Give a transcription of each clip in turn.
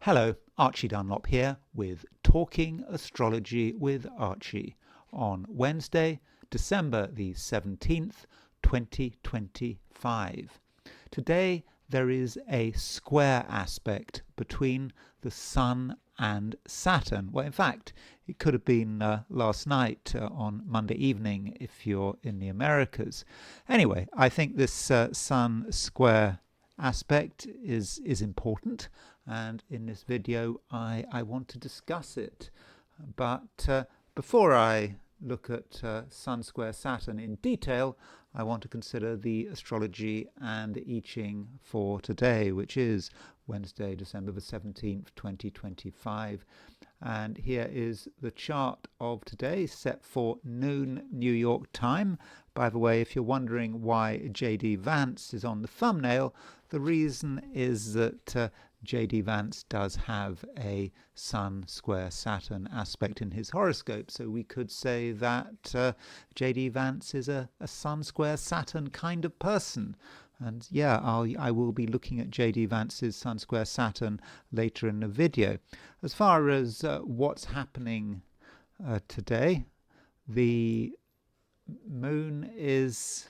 Hello, Archie Dunlop here with Talking Astrology with Archie on Wednesday, December the 17th, 2025. Today there is a square aspect between the Sun and Saturn. Well, in fact, it could have been last night on Monday evening if you're in the Americas. Anyway, I think this Sun square aspect is important, and in this video I want to discuss it. But before I look at Sun square Saturn in detail, I want to consider the astrology and I Ching for today, which is Wednesday, December the 17th, 2025. And here is the chart of today set for noon New York time. By the way, if you're wondering why JD Vance is on the thumbnail, the reason is that JD Vance does have a Sun square Saturn aspect in his horoscope. So we could say that JD Vance is a Sun square Saturn kind of person. And yeah, I will be looking at JD Vance's Sun square Saturn later in the video. As far as what's happening today, the moon is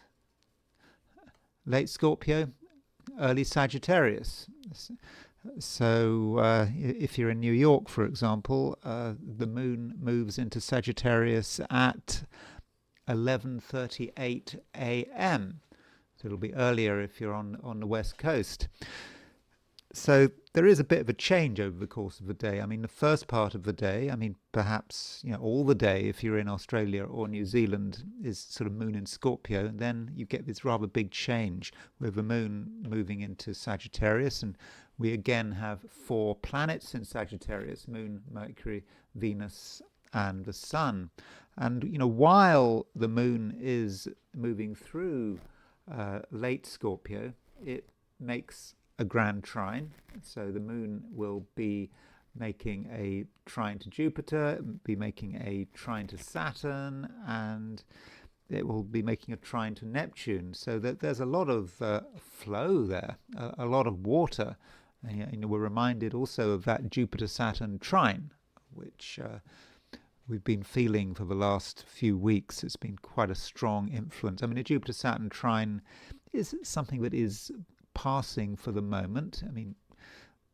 late Scorpio, early Sagittarius. So if you're in New York, for example, the moon moves into Sagittarius at 11:38 a.m. So it'll be earlier if you're on the West Coast. So there is a bit of a change over the course of the day. I mean, the first part of the day, I mean, perhaps, all the day if you're in Australia or New Zealand is sort of moon in Scorpio. And then you get this rather big change with the moon moving into Sagittarius. And we again have 4 planets in Sagittarius: Moon, Mercury, Venus, and the Sun. And, while the moon is moving through late Scorpio, it makes a grand trine. So the moon will be making a trine to Jupiter, be making a trine to Saturn, and it will be making a trine to Neptune. So that there's a lot of flow there, a lot of water. And we're reminded also of that Jupiter-Saturn trine, which we've been feeling for the last few weeks. It's been quite a strong influence. I mean, a Jupiter-Saturn trine is something that is passing for the moment. I mean,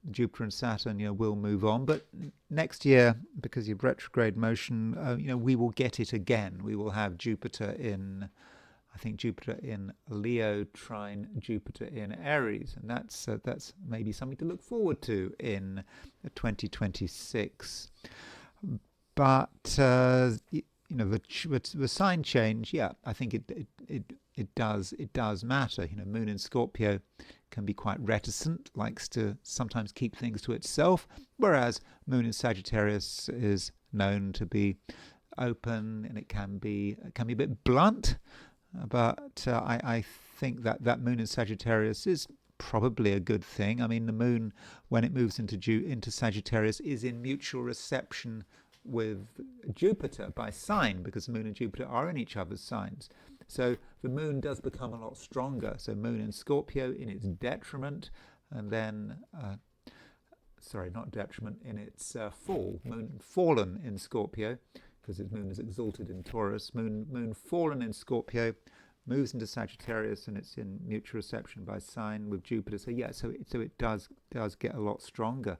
Jupiter and Saturn, will move on, but next year, because of retrograde motion, we will get it again. We will have Jupiter in Leo trine Jupiter in Aries, and that's maybe something to look forward to in 2026. But the sign change, yeah, I think it does matter. Moon in Scorpio can be quite reticent, likes to sometimes keep things to itself, whereas Moon in Sagittarius is known to be open, and it can be a bit blunt. But I think that Moon in Sagittarius is probably a good thing. I mean, the moon, when it moves into Sagittarius, is in mutual reception with Jupiter by sign, because the moon and Jupiter are in each other's signs. So the moon does become a lot stronger. So moon in Scorpio in its detriment, and then not detriment, in its fall. Moon fallen in Scorpio, because its moon is exalted in Taurus. Moon fallen in Scorpio moves into Sagittarius, and it's in mutual reception by sign with Jupiter. So yeah, so it does get a lot stronger.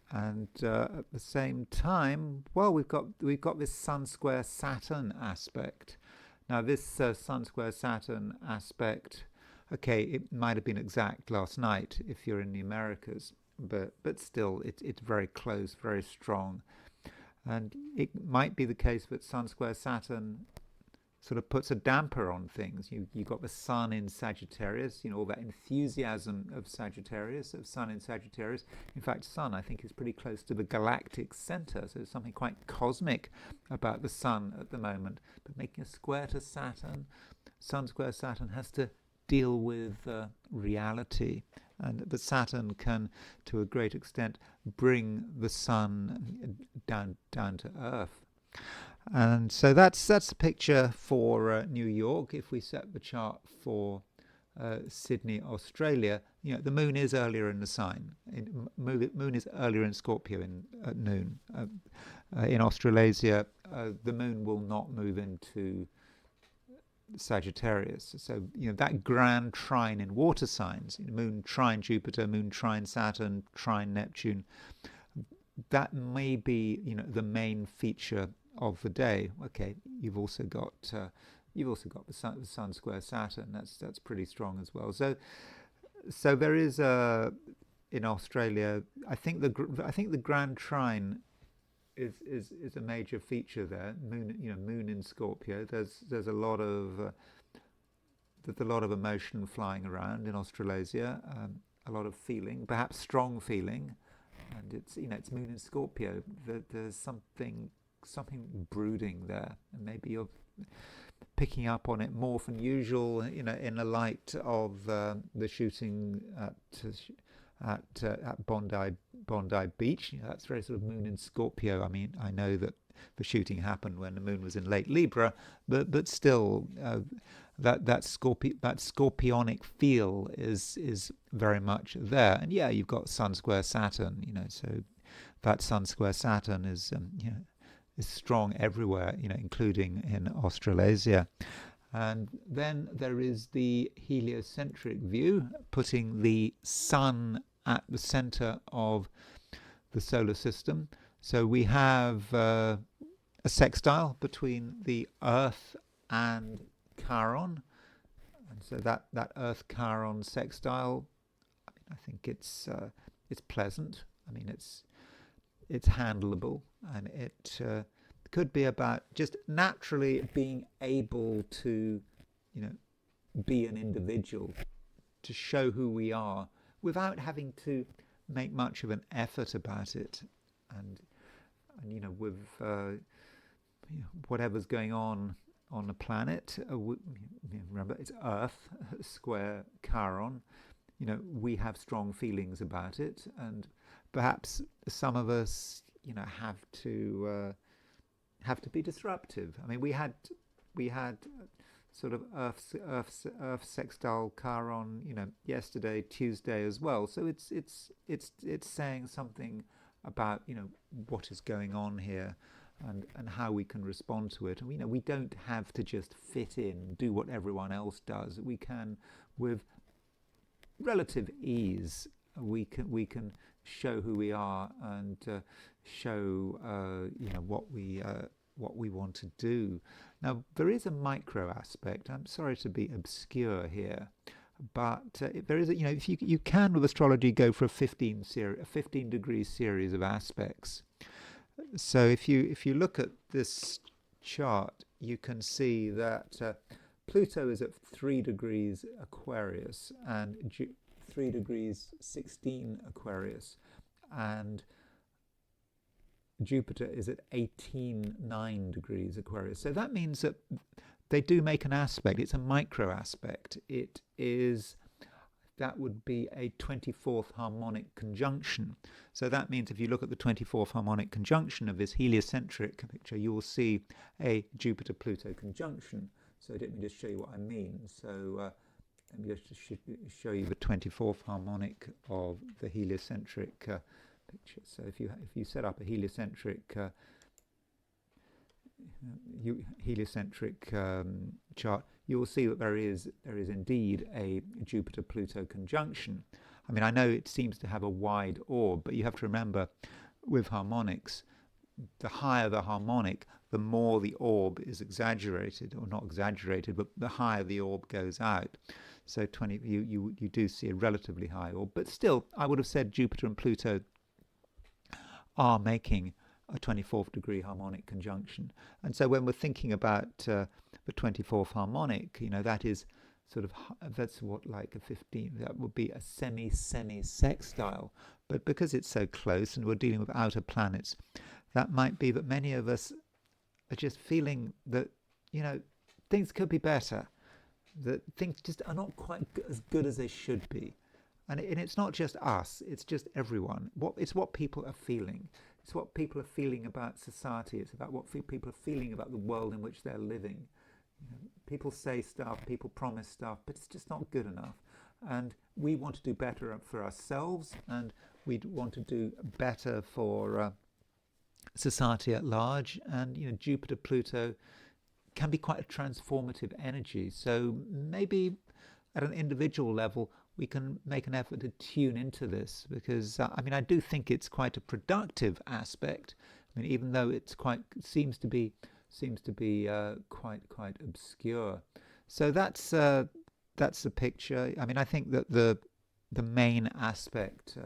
And at the same time, well, we've got this Sun square Saturn aspect. Now, this Sun square Saturn aspect, okay, it might have been exact last night if you're in the Americas, but still, it's very close, very strong. And it might be the case that Sun square Saturn sort of puts a damper on things. You've got the Sun in Sagittarius, all that enthusiasm of Sagittarius, of Sun in Sagittarius. In fact, Sun, I think, is pretty close to the galactic center, so there's something quite cosmic about the Sun at the moment. But making a square to Saturn, Sun square Saturn has to deal with reality. But Saturn can, to a great extent, bring the Sun down to Earth. And so that's the picture for New York. If we set the chart for Sydney, Australia, the moon is earlier in the sign. Moon is earlier in Scorpio at noon. In Australasia, the moon will not move into Sagittarius. So, that grand trine in water signs, moon trine Jupiter, moon trine Saturn, trine Neptune, that may be, the main feature of the day. Okay, you've also got the sun square Saturn. That's pretty strong as well. So there is in Australia. I think the grand trine is a major feature there. Moon in Scorpio. There's a lot of emotion flying around in Australasia. A lot of feeling, perhaps strong feeling, and it's Moon in Scorpio. There's something brooding there, and maybe you're picking up on it more than usual, in the light of the shooting at Bondi Beach. That's very sort of Moon in Scorpio. I mean, I know that the shooting happened when the moon was in late Libra, but still, that scorpionic feel is very much there. And yeah, you've got Sun square Saturn. So that Sun square Saturn is strong everywhere, including in Australasia. And then there is the heliocentric view, putting the sun at the center of the solar system. So we have a sextile between the Earth and Chiron. And so that Earth Chiron sextile, I think it's pleasant. I mean, it's handleable, and it could be about just naturally being able to, be an individual, to show who we are without having to make much of an effort about it, and with whatever's going on the planet. Remember, it's Earth square Chiron. We have strong feelings about it, and perhaps some of us, have to be disruptive. I mean, we had sort of Earth sextile Chiron, yesterday, Tuesday as well. So it's saying something about what is going on here, and how we can respond to it. And we don't have to just fit in, do what everyone else does. We can, with relative ease, we can show who we are, and show what we want to do. Now, there is a micro aspect. I'm sorry to be obscure here, but there is if you can with astrology go for a 15 degree series of aspects. So if you look at this chart, you can see that Pluto is at 3 degrees Aquarius, and 3 degrees 16 Aquarius, and Jupiter is at 18.9 degrees Aquarius. So that means that they do make an aspect. It's a micro aspect. That would be a 24th harmonic conjunction. So that means if you look at the 24th harmonic conjunction of this heliocentric picture, you will see a Jupiter-Pluto conjunction. So let me just show you what I mean. So let me just show you the 24th harmonic of the heliocentric picture. So if you set up a heliocentric chart, you will see that there is indeed a Jupiter-Pluto conjunction. I mean, I know it seems to have a wide orb, but you have to remember, with harmonics, the higher the harmonic, the more the orb is exaggerated, or not exaggerated, but the higher the orb goes out. So you do see a relatively high orb, but still, I would have said Jupiter and Pluto are making a 24th degree harmonic conjunction. And so when we're thinking about the 24th harmonic, that is that's what, like a 15, that would be a semi-sextile. But because it's so close and we're dealing with outer planets, that might be that many of us are just feeling that, things could be better, that things just are not quite as good as they should be. And it's not just us, it's just everyone. It's what people are feeling. It's what people are feeling about society. It's about what people are feeling about the world in which they're living. People say stuff, people promise stuff, but it's just not good enough. And we want to do better for ourselves, and we want to do better for society at large. And Jupiter, Pluto can be quite a transformative energy. So maybe at an individual level, we can make an effort to tune into this, because I do think it's quite a productive aspect. Even though it's seems to be quite obscure. So that's the picture. I think that the main aspect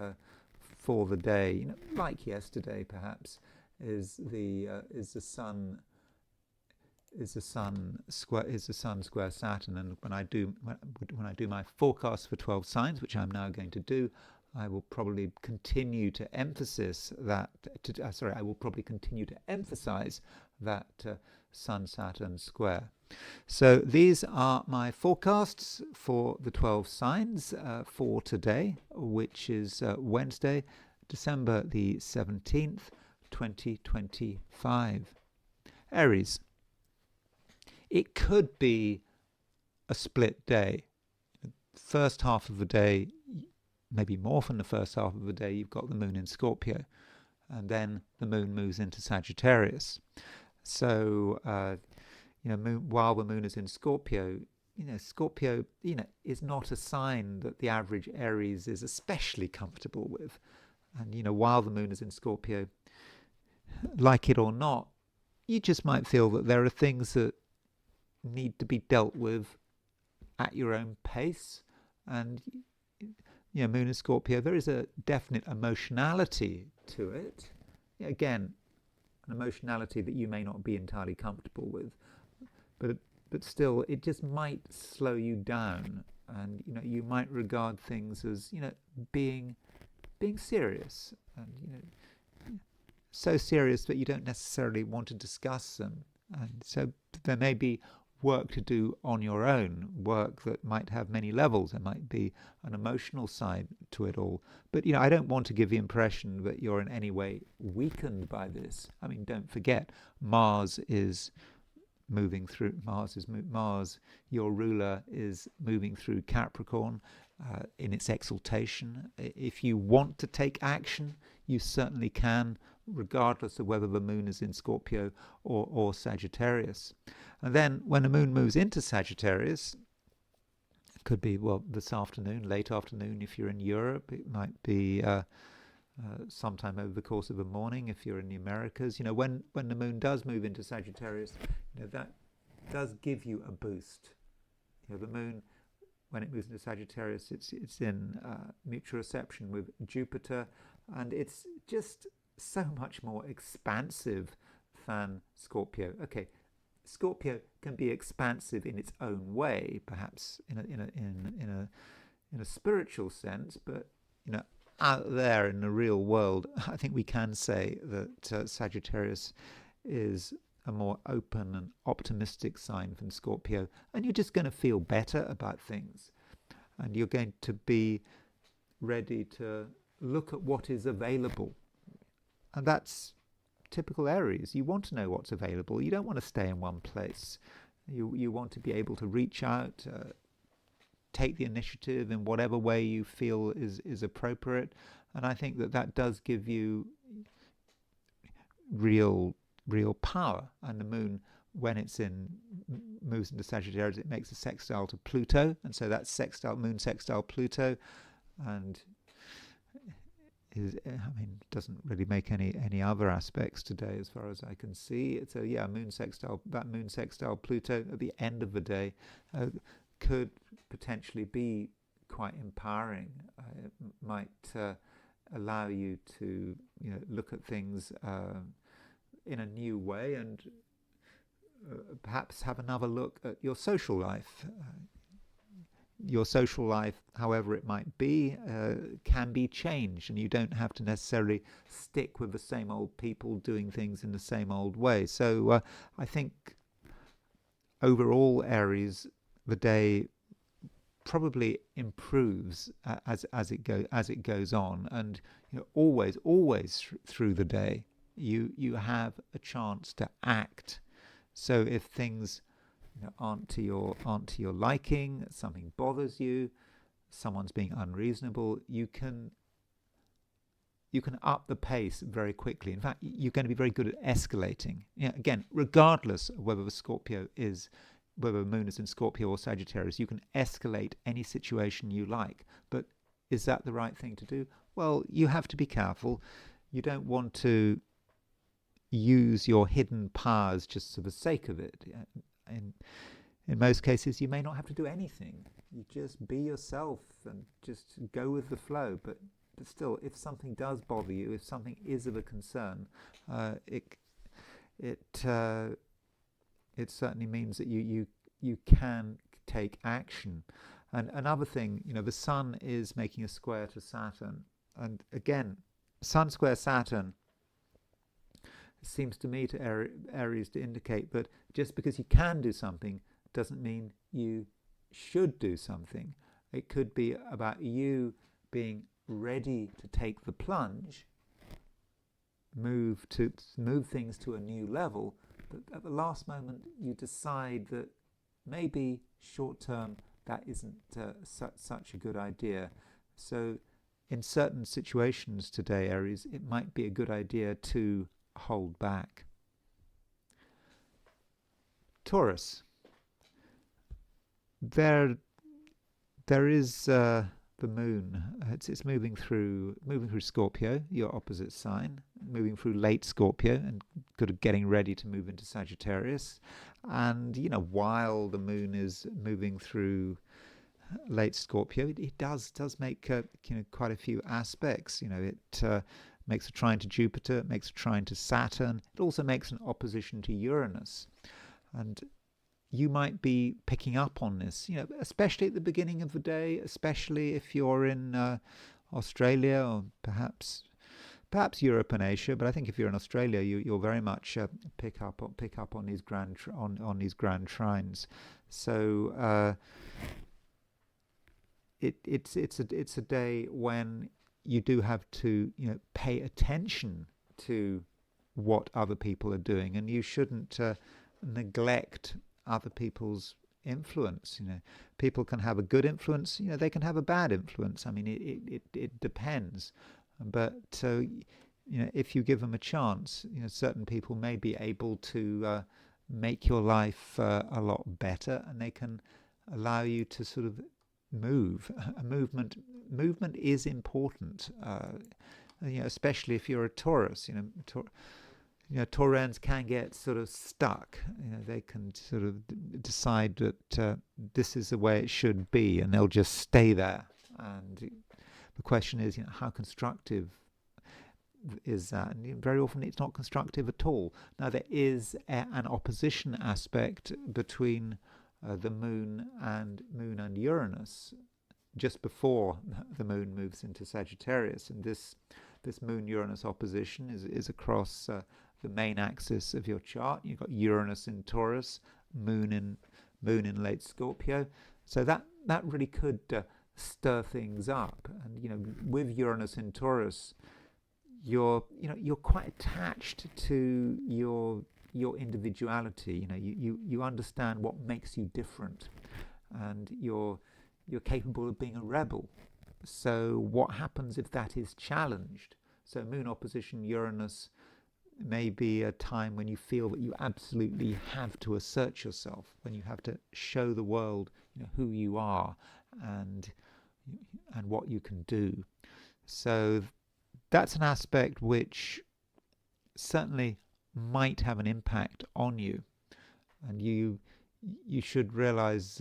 for the day, like yesterday perhaps, is the sun square Saturn. And when I do my forecast for 12 signs, which I'm now going to do, I will probably continue to emphasize that. I will probably continue to emphasize that Sun-Saturn square. So these are my forecasts for the 12 signs for today, which is Wednesday, December the 17th, 2025. Aries. It could be a split day. First half of the day, maybe more from the first half of the day, you've got the moon in Scorpio, and then the moon moves into Sagittarius. So, while the moon is in Scorpio, Scorpio, is not a sign that the average Aries is especially comfortable with. And, while the moon is in Scorpio, like it or not, you just might feel that there are things that need to be dealt with at your own pace. And moon in Scorpio, there is a definite emotionality to it. Again, an emotionality that you may not be entirely comfortable with, but still, it just might slow you down, and you might regard things as being serious, and so serious that you don't necessarily want to discuss them. And so there may be work to do on your own, work that might have many levels. There might be an emotional side to it all. But, I don't want to give the impression that you're in any way weakened by this. Don't forget, Mars, your ruler, is moving through Capricorn in its exaltation. If you want to take action, you certainly can, regardless of whether the moon is in Scorpio or Sagittarius. And then when the moon moves into Sagittarius, it could be, this afternoon, late afternoon if you're in Europe. It might be sometime over the course of the morning if you're in the Americas. When the moon does move into Sagittarius, that does give you a boost. The moon, when it moves into Sagittarius, it's in mutual reception with Jupiter, and it's just so much more expansive than Scorpio. Okay, Scorpio can be expansive in its own way, perhaps in a spiritual sense, but out there in the real world, I think we can say that Sagittarius is a more open and optimistic sign than Scorpio, and you're just going to feel better about things, and you're going to be ready to look at what is available. And that's typical Aries. You want to know what's available. You don't want to stay in one place. You want to be able to reach out, take the initiative in whatever way you feel is appropriate. And I think that does give you real power. And the moon, when moves into Sagittarius, it makes a sextile to Pluto, and so that's moon sextile Pluto, and doesn't really make any other aspects today as far as I can see. So moon sextile Pluto at the end of the day could potentially be quite empowering. It might allow you to look at things in a new way, and perhaps have another look at your social life. Your social life, however it might be, can be changed, and you don't have to necessarily stick with the same old people doing things in the same old way. So I think overall, Aries, the day probably improves as it goes on, and always through the day you have a chance to act. So if things aren't to your liking, something bothers you, someone's being unreasonable, you can up the pace very quickly. In fact, you're going to be very good at escalating. Again, regardless of whether the moon is in Scorpio or Sagittarius, you can escalate any situation you like. But is that the right thing to do? Well, you have to be careful. You don't want to use your hidden powers just for the sake of it. In most cases, you may not have to do anything. You just be yourself and just go with the flow. But still, if something does bother you, if something is of a concern, it certainly means that you can take action. And another thing, the Sun is making a square to Saturn, and again, Sun square Saturn seems to me to Aries to indicate that just because you can do something doesn't mean you should do something. It could be about you being ready to take the plunge, move things to a new level, but at the last moment you decide that maybe short term that isn't such a good idea. So in certain situations today, Aries, it might be a good idea to hold back. Taurus, there is the moon. It's moving through Scorpio, your opposite sign, moving through late Scorpio and getting ready to move into Sagittarius. And while the moon is moving through late Scorpio, it does make quite a few aspects. It makes a trine to Jupiter, it makes a trine to Saturn. It also makes an opposition to Uranus, and you might be picking up on this, especially at the beginning of the day, especially if you're in Australia or perhaps Europe and Asia. But I think if you're in Australia, you'll very much pick up on these grand trines. So it's a day when you do have to pay attention to what other people are doing, and you shouldn't neglect other people's influence. People can have a good influence, they can have a bad influence. I mean, it depends. But if you give them a chance, certain people may be able to make your life a lot better, and they can allow you to sort of move. Movement is important, especially if you're a Taurus. Taurans can get sort of stuck. They can sort of decide that this is the way it should be, and they'll just stay there. And the question is, how constructive is that? And very often it's not constructive at all. Now, there is an opposition aspect between the moon and Uranus just before the moon moves into Sagittarius, and this moon-Uranus opposition is across the main axis of your chart. You've got Uranus in Taurus, moon in late Scorpio, so that really could stir things up. And with Uranus in Taurus, you're quite attached to your individuality. You understand what makes you different, and you're capable of being a rebel. So what happens if that is challenged? So moon opposition Uranus may be a time when you feel that you absolutely have to assert yourself, when you have to show the world who you are and what you can do. So that's an aspect which certainly might have an impact on you, and you should realize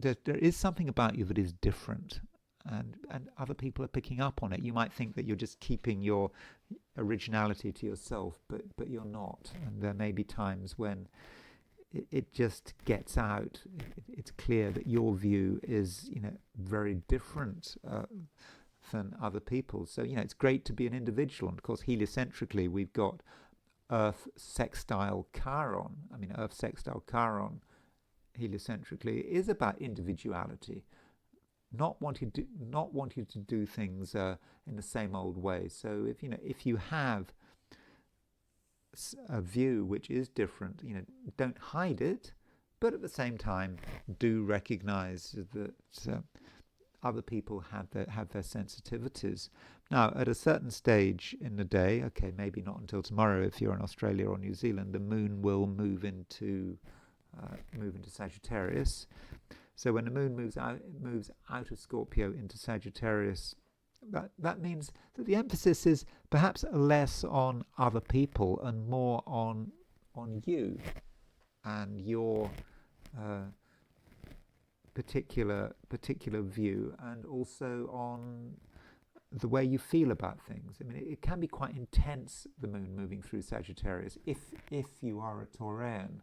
that there is something about you that is different, and other people are picking up on it. You might think that you're just keeping your originality to yourself, but you're not. And there may be times when it just gets out. It's clear that your view is very different than other people's. So it's great to be an individual. And of course, heliocentrically, we've got Earth sextile Chiron. Earth sextile Chiron heliocentrically is about individuality, not wanting to do things in the same old way. So if you have a view which is different, don't hide it, but at the same time, do recognize that other people have their sensitivities. Now, at a certain stage in the day, okay, maybe not until tomorrow if you're in Australia or New Zealand, the moon will move into Sagittarius. So when the moon moves out of Scorpio into Sagittarius, that means that the emphasis is perhaps less on other people and more on you and your particular view, and also on the way you feel about things. I mean, it can be quite intense, the moon moving through Sagittarius, if you are a Taurian.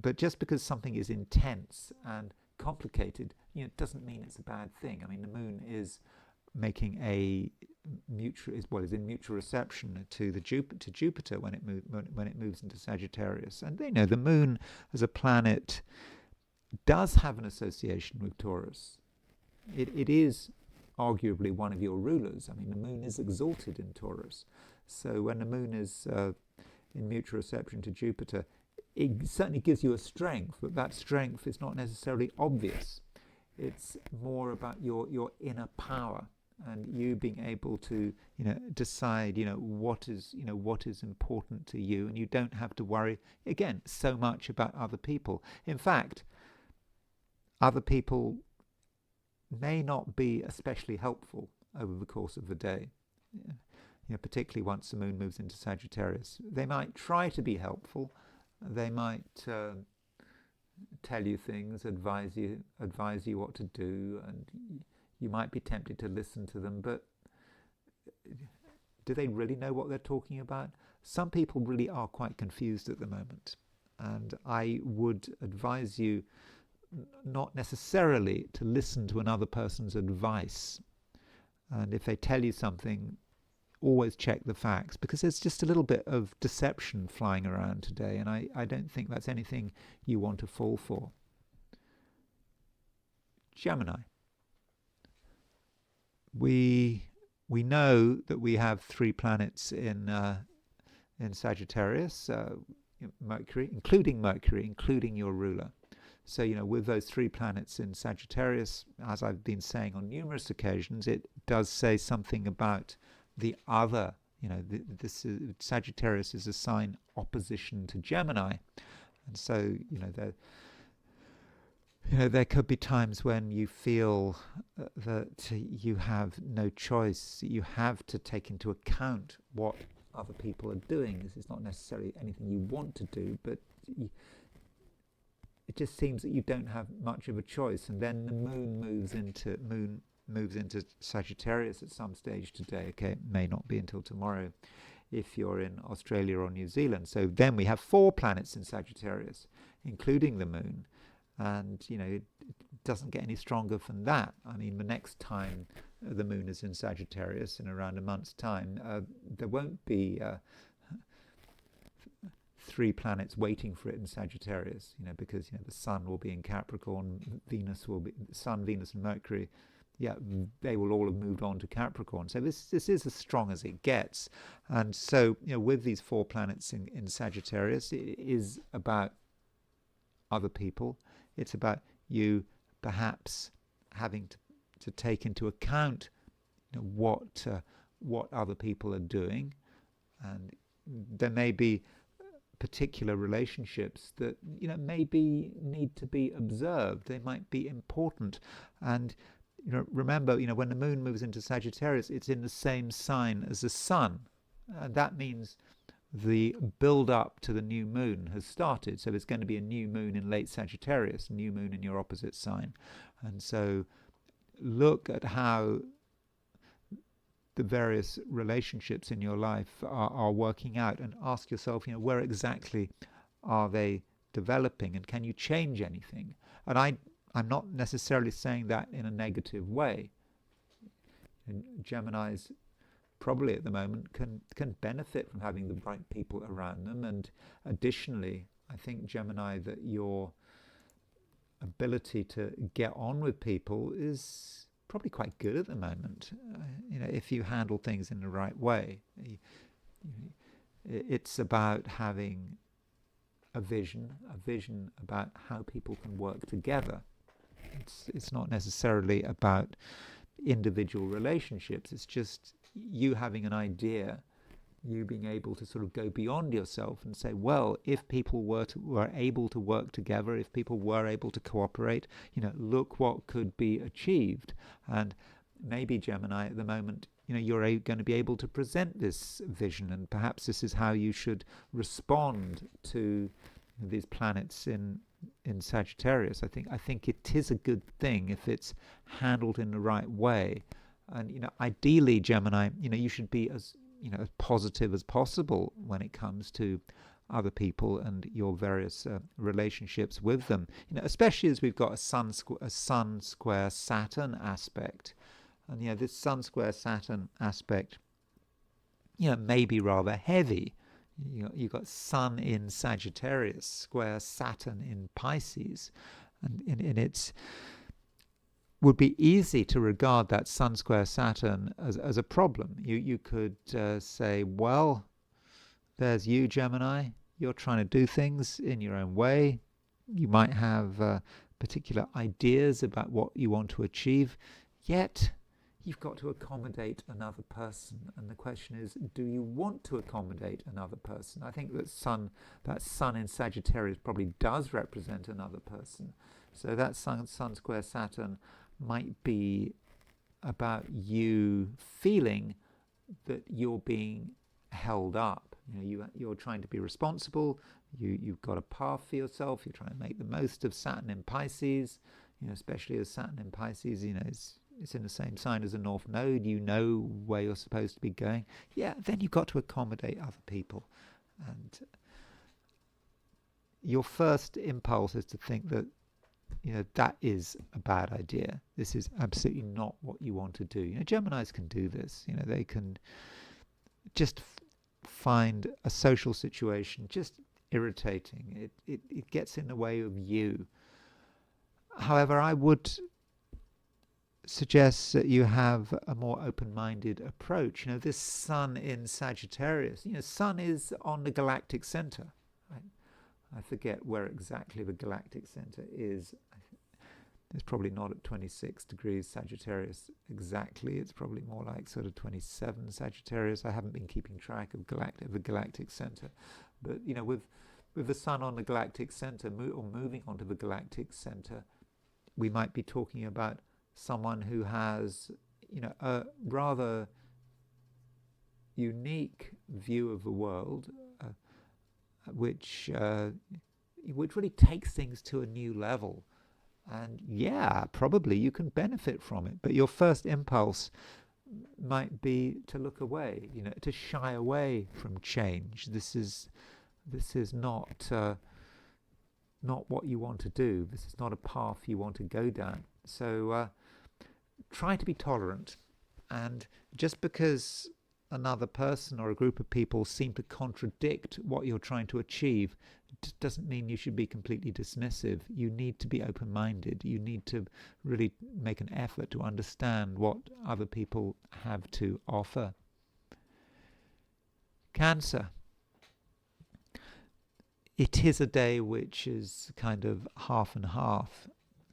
But just because something is intense and complicated, it doesn't mean it's a bad thing. I mean, the moon is making is in mutual reception to Jupiter when it moves into Sagittarius. And the moon as a planet does have an association with Taurus. It is arguably one of your rulers. I mean, the moon is exalted in Taurus. So when the moon is in mutual reception to Jupiter, it certainly gives you a strength, but that strength is not necessarily obvious. It's more about your inner power and you being able to decide what is important to you, and you don't have to worry again so much about other people. In fact, other people may not be especially helpful over the course of the day, particularly once the moon moves into Sagittarius. They might try to be helpful. They might tell you things, advise you what to do, and you might be tempted to listen to them, but do they really know what they're talking about? Some people really are quite confused at the moment, and I would advise you not necessarily to listen to another person's advice. And if they tell you something, always check the facts, because there's just a little bit of deception flying around today, and I don't think that's anything you want to fall for. Gemini. We know that we have 3 planets in Sagittarius, Mercury, including your ruler. So, with those 3 planets in Sagittarius, as I've been saying on numerous occasions, it does say something about the other. Sagittarius is a sign opposition to Gemini, and so there could be times when you feel that you have no choice. You have to take into account what other people are doing. This is not necessarily anything you want to do, but it just seems that you don't have much of a choice. And then the moon moves into Sagittarius at some stage today. Okay, it may not be until tomorrow if you're in Australia or New Zealand. So then we have 4 planets in Sagittarius, including the moon. And, it doesn't get any stronger than that. I mean, the next time the moon is in Sagittarius, in around a month's time, there won't be 3 planets waiting for it in Sagittarius, because, the Sun will be in Capricorn, Sun, Venus, and Mercury. Yeah, they will all have moved on to Capricorn. So this is as strong as it gets. And so, with these 4 planets in Sagittarius, it is about other people. It's about you perhaps having to take into account what other people are doing, and there may be particular relationships that maybe need to be observed. They might be important, and remember, when the moon moves into Sagittarius, it's in the same sign as the sun, and that means the build up to the new moon has started. So there's going to be a new moon in late Sagittarius, a new moon in your opposite sign. And so look at how the various relationships in your life are working out, and ask yourself, where exactly are they developing, and can you change anything? And I'm not necessarily saying that in a negative way. And Gemini's probably at the moment can benefit from having the right people around them. And additionally, I think, Gemini, that your ability to get on with people is probably quite good at the moment, if you handle things in the right way. It's about having a vision about how people can work together. It's not necessarily about individual relationships. It's just you having an idea, you being able to sort of go beyond yourself and say, well, if people were able to work together, if people were able to cooperate, look what could be achieved. And maybe, Gemini, at the moment, you're going to be able to present this vision, and perhaps this is how you should respond to these planets in Sagittarius. I think it is a good thing if it's handled in the right way. And ideally, Gemini, you should be as positive as possible when it comes to other people and your various relationships with them. Especially as we've got a Sun square Saturn aspect, and this Sun square Saturn aspect, may be rather heavy. You've got Sun in Sagittarius, square Saturn in Pisces, and it's would be easy to regard that Sun square Saturn as a problem. You could say, well, there's you, Gemini. You're trying to do things in your own way. You might have particular ideas about what you want to achieve, yet you've got to accommodate another person. And the question is, do you want to accommodate another person? I think that Sun in Sagittarius probably does represent another person. So that Sun square Saturn might be about you feeling that you're being held up. You're trying to be responsible. You've got a path for yourself. You're trying to make the most of Saturn in Pisces. Especially as Saturn in Pisces, it's in the same sign as the North Node. You know where you're supposed to be going. Yeah, then you've got to accommodate other people. And your first impulse is to think that, that is a bad idea. This is absolutely not what you want to do. Geminis can do this. They can just find a social situation just irritating. It gets in the way of you. However, I would suggest that you have a more open-minded approach. This Sun in Sagittarius, Sun is on the galactic center. Right? I forget where exactly the galactic center is. It's probably not at 26 degrees Sagittarius exactly. It's probably more like sort of 27 Sagittarius. I haven't been keeping track of the galactic center. But, with the Sun on the galactic center, or moving onto the galactic center, we might be talking about someone who has, a rather unique view of the world, which really takes things to a new level. And yeah, probably you can benefit from it, but your first impulse might be to look away, to shy away from change. This is not what you want to do. This is not a path you want to go down. So try to be tolerant. And just because another person or a group of people seem to contradict what you're trying to achieve doesn't mean you should be completely dismissive. You need to be open-minded. You need to really make an effort to understand what other people have to offer. Cancer. It is a day which is kind of half and half.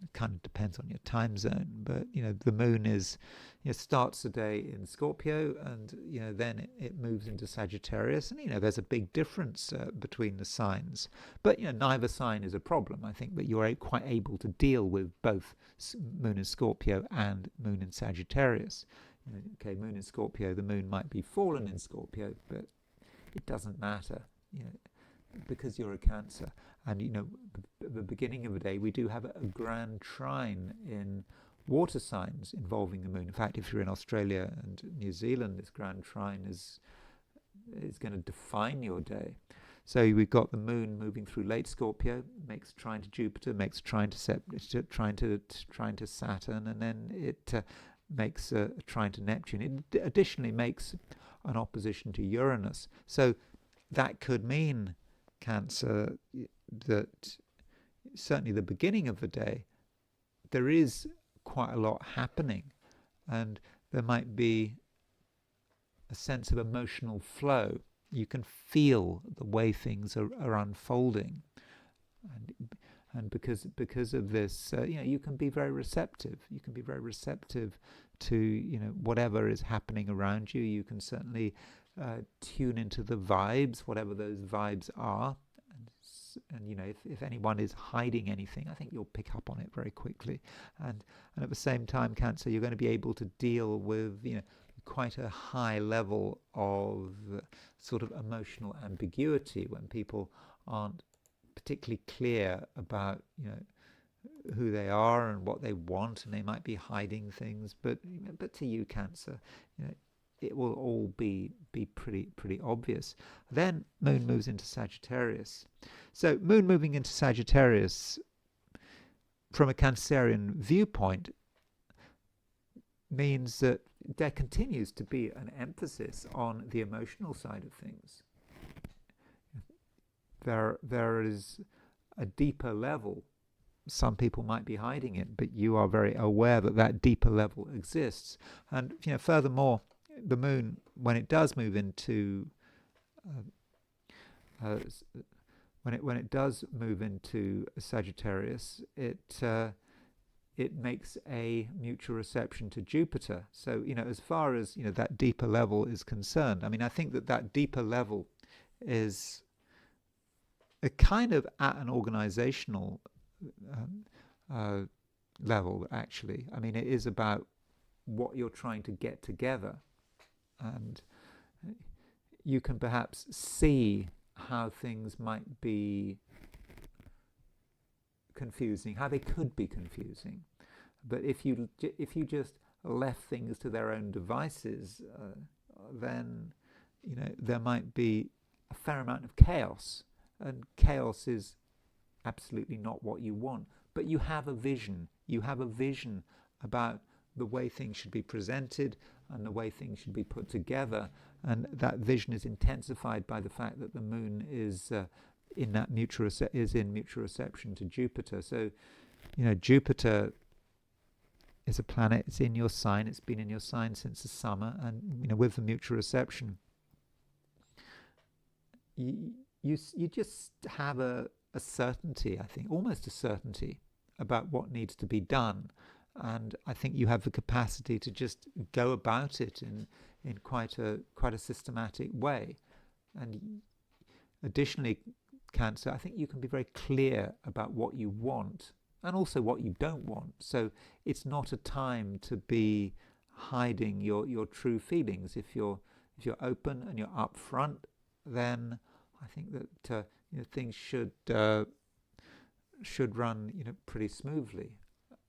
It kind of depends on your time zone, but the moon is starts the day in Scorpio, and then it moves into Sagittarius, and there's a big difference between the signs, but neither sign is a problem. I think that you're quite able to deal with both moon in Scorpio and moon in Sagittarius. Okay, moon in Scorpio, the moon might be fallen in Scorpio, but it doesn't matter. Because you're a Cancer, and at the beginning of the day we do have a grand trine in water signs involving the moon. In fact, if you're in Australia and New Zealand, this grand trine is going to define your day. So we've got the moon moving through late Scorpio, makes trine to Jupiter, makes trine to Saturn, and then it makes a trine to Neptune. It additionally makes an opposition to Uranus. So that could mean, Cancer, that certainly the beginning of the day there is quite a lot happening, and there might be a sense of emotional flow. You can feel the way things are unfolding. and because of this, you can be very receptive. You can be very receptive to whatever is happening around you. You can certainly tune into the vibes, whatever those vibes are. And if anyone is hiding anything, I think you'll pick up on it very quickly. And at the same time, Cancer, you're going to be able to deal with quite a high level of sort of emotional ambiguity when people aren't particularly clear about who they are and what they want, and they might be hiding things. But to you, Cancer, it will all be pretty obvious. Then Moon moves into Sagittarius. So Moon moving into Sagittarius, from a Cancerian viewpoint, means that there continues to be an emphasis on the emotional side of things. There is a deeper level. Some people might be hiding it, but you are very aware that that deeper level exists. And furthermore, the Moon, when it does move into when it does move into Sagittarius, it makes a mutual reception to Jupiter. So as far as that deeper level is concerned, I mean, I think that deeper level is a kind of at an organizational level, actually. I mean, it is about what you're trying to get together, and you can perhaps see how things might be confusing, how they could be confusing. But if you just left things to their own devices, then there might be a fair amount of chaos, and chaos is absolutely not what you want. But you have a vision. You have a vision about the way things should be presented and the way things should be put together, and that vision is intensified by the fact that the Moon is in mutual reception to Jupiter. So Jupiter is a planet. It's in your sign. It's been in your sign since the summer, and with the mutual reception, you just have a certainty, I think, almost a certainty about what needs to be done. And I think you have the capacity to just go about it in quite a systematic way. And additionally, Cancer, I think you can be very clear about what you want and also what you don't want. So it's not a time to be hiding your true feelings. If you're open and you're upfront, then I think that things should run pretty smoothly.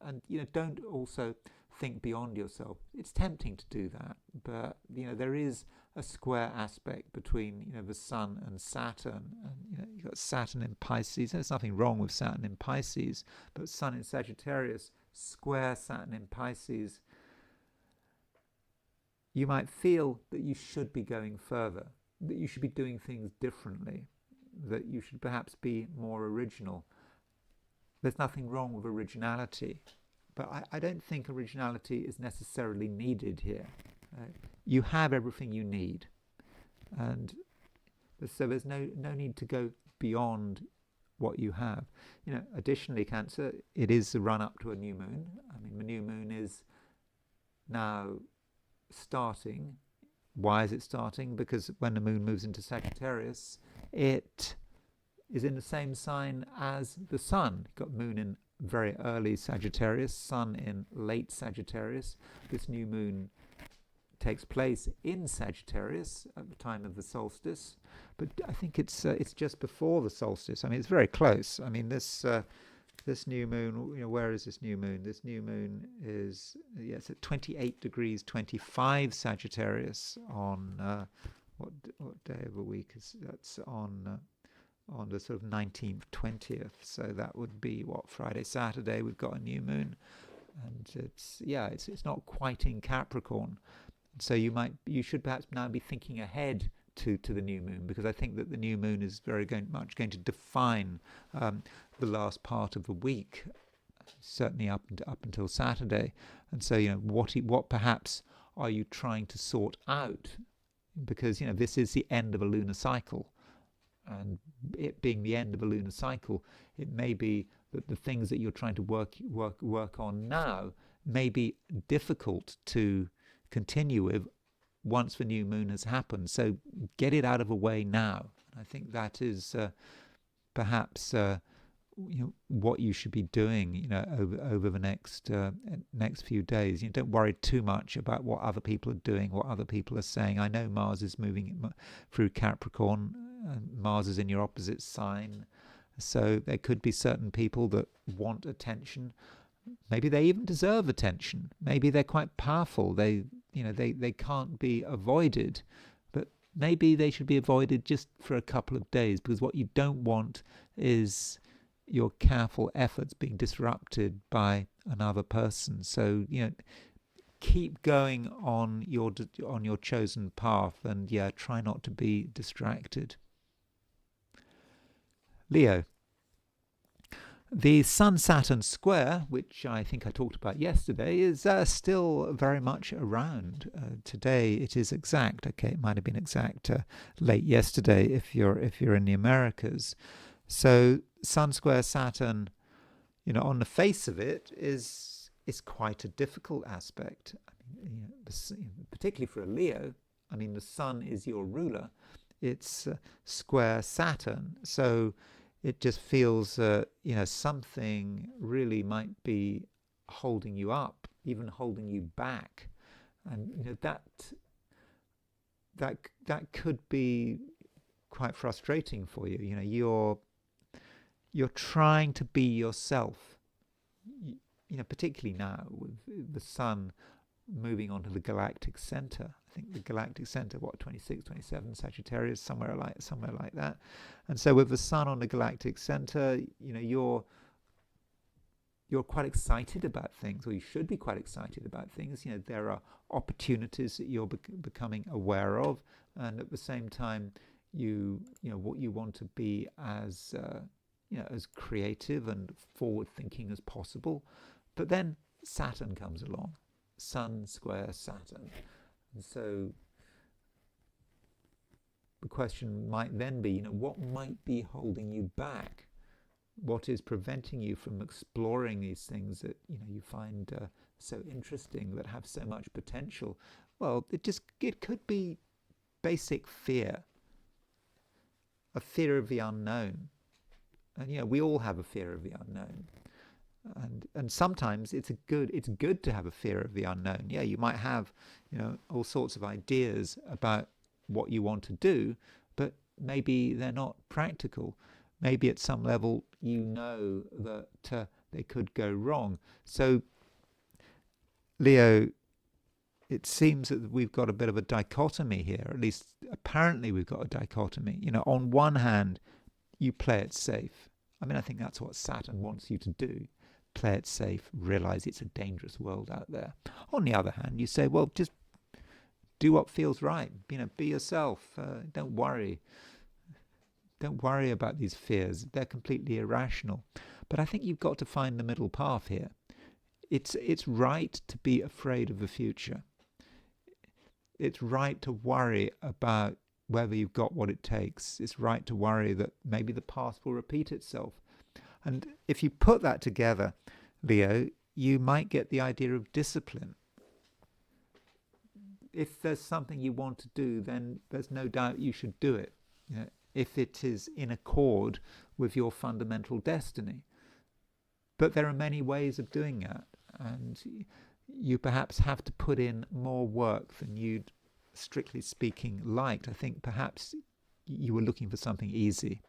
And don't also think beyond yourself. It's tempting to do that, but there is a square aspect between the Sun and Saturn, and you've got Saturn in Pisces. There's nothing wrong with Saturn in Pisces, but Sun in Sagittarius square Saturn in Pisces. You might feel that you should be going further, that you should be doing things differently, that you should perhaps be more original. There's nothing wrong with originality, but I don't think originality is necessarily needed here. You have everything you need, and so there's no need to go beyond what you have. Additionally, Cancer, it is the run up to a new moon. I mean, the new moon is now starting. Why is it starting? Because when the moon moves into Sagittarius, it is in the same sign as the Sun. You've got Moon in very early Sagittarius, Sun in late Sagittarius. This new moon takes place in Sagittarius at the time of the solstice, but I think it's just before the solstice. I mean, it's very close. I mean, this new moon, where is this new moon? This new moon is, it's at 28 degrees 25 Sagittarius on what day of the week is that's on the sort of 19th, 20th. So that would be Friday, Saturday. We've got a new moon, and it's not quite in Capricorn. So you should perhaps now be thinking ahead to the new moon, because I think that the new moon is very much going to define the last part of the week, certainly up until Saturday. And so what perhaps are you trying to sort out? Because this is the end of a lunar cycle, and it being the end of a lunar cycle, it may be that the things that you're trying to work on now may be difficult to continue with once the new moon has happened. So get it out of the way now. I think that is perhaps what you should be doing, over the next few days. Don't worry too much about what other people are doing, what other people are saying. I know Mars is moving through Capricorn, and Mars is in your opposite sign, so there could be certain people that want attention. Maybe they even deserve attention. Maybe they're quite powerful. They can't be avoided, but maybe they should be avoided just for a couple of days, because what you don't want is your careful efforts being disrupted by another person. So keep going on your chosen path, and try not to be distracted. Leo, the Sun-Saturn square, which I think I talked about yesterday, is still very much around. Today it is exact. Okay, it might have been exact late yesterday if you're in the Americas. So Sun square Saturn, on the face of it, is quite a difficult aspect. Particularly for a Leo. The Sun is your ruler. It's square Saturn, so it just feels something really might be holding you up, even holding you back, and that could be quite frustrating for you. You're trying to be yourself, particularly now with the Sun moving on to the galactic center. I think the galactic center, 26, 27, Sagittarius, somewhere like that. And so with the Sun on the galactic center, you're quite excited about things, or you should be quite excited about things. There are opportunities that you're becoming aware of, and at the same time, what you want to be as creative and forward-thinking as possible. But then Saturn comes along, Sun square Saturn. And so the question might then be, what might be holding you back? What is preventing you from exploring these things that you find so interesting, that have so much potential? Well, it could be basic fear, a fear of the unknown. And we all have a fear of the unknown. And sometimes it's good to have a fear of the unknown. You might have all sorts of ideas about what you want to do, but maybe they're not practical. Maybe at some level that they could go wrong. So Leo, it seems that we've got a bit of a dichotomy here. At least apparently we've got a dichotomy. On one hand, you play it safe. I think that's what Saturn wants you to do. Play it safe, realize it's a dangerous world out there. On the other hand, you say, well, just do what feels right. Be yourself. Don't worry. Don't worry about these fears. They're completely irrational. But I think you've got to find the middle path here. It's right to be afraid of the future. It's right to worry about whether you've got what it takes. It's right to worry that maybe the past will repeat itself. And if you put that together, Leo, you might get the idea of discipline. If there's something you want to do, then there's no doubt you should do it, if it is in accord with your fundamental destiny. But there are many ways of doing that, and you perhaps have to put in more work than you'd, strictly speaking, liked. I think perhaps you were looking for something easy,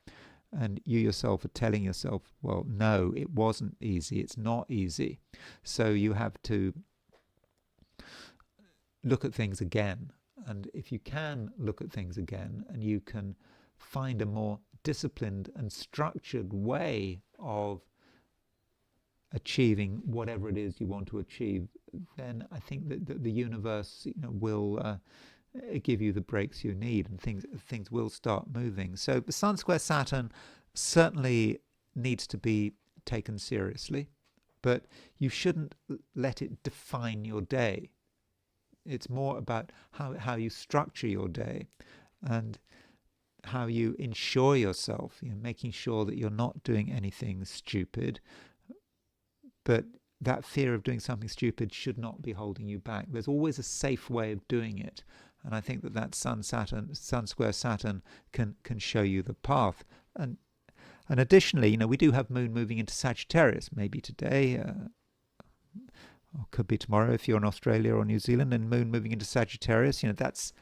and you yourself are telling yourself, well, no, it wasn't easy. It's not easy. So you have to look at things again. And if you can look at things again, and you can find a more disciplined and structured way of achieving whatever it is you want to achieve, then I think that the universe will give you the breaks you need, and things will start moving. So the Sun square Saturn certainly needs to be taken seriously, but you shouldn't let it define your day. It's more about how you structure your day. And how you insure yourself, making sure that you're not doing anything stupid. But that fear of doing something stupid should not be holding you back. There's always a safe way of doing it. And I think that Sun square Saturn can show you the path. And additionally, we do have Moon moving into Sagittarius, maybe today, or could be tomorrow if you're in Australia or New Zealand, and Moon moving into Sagittarius. That's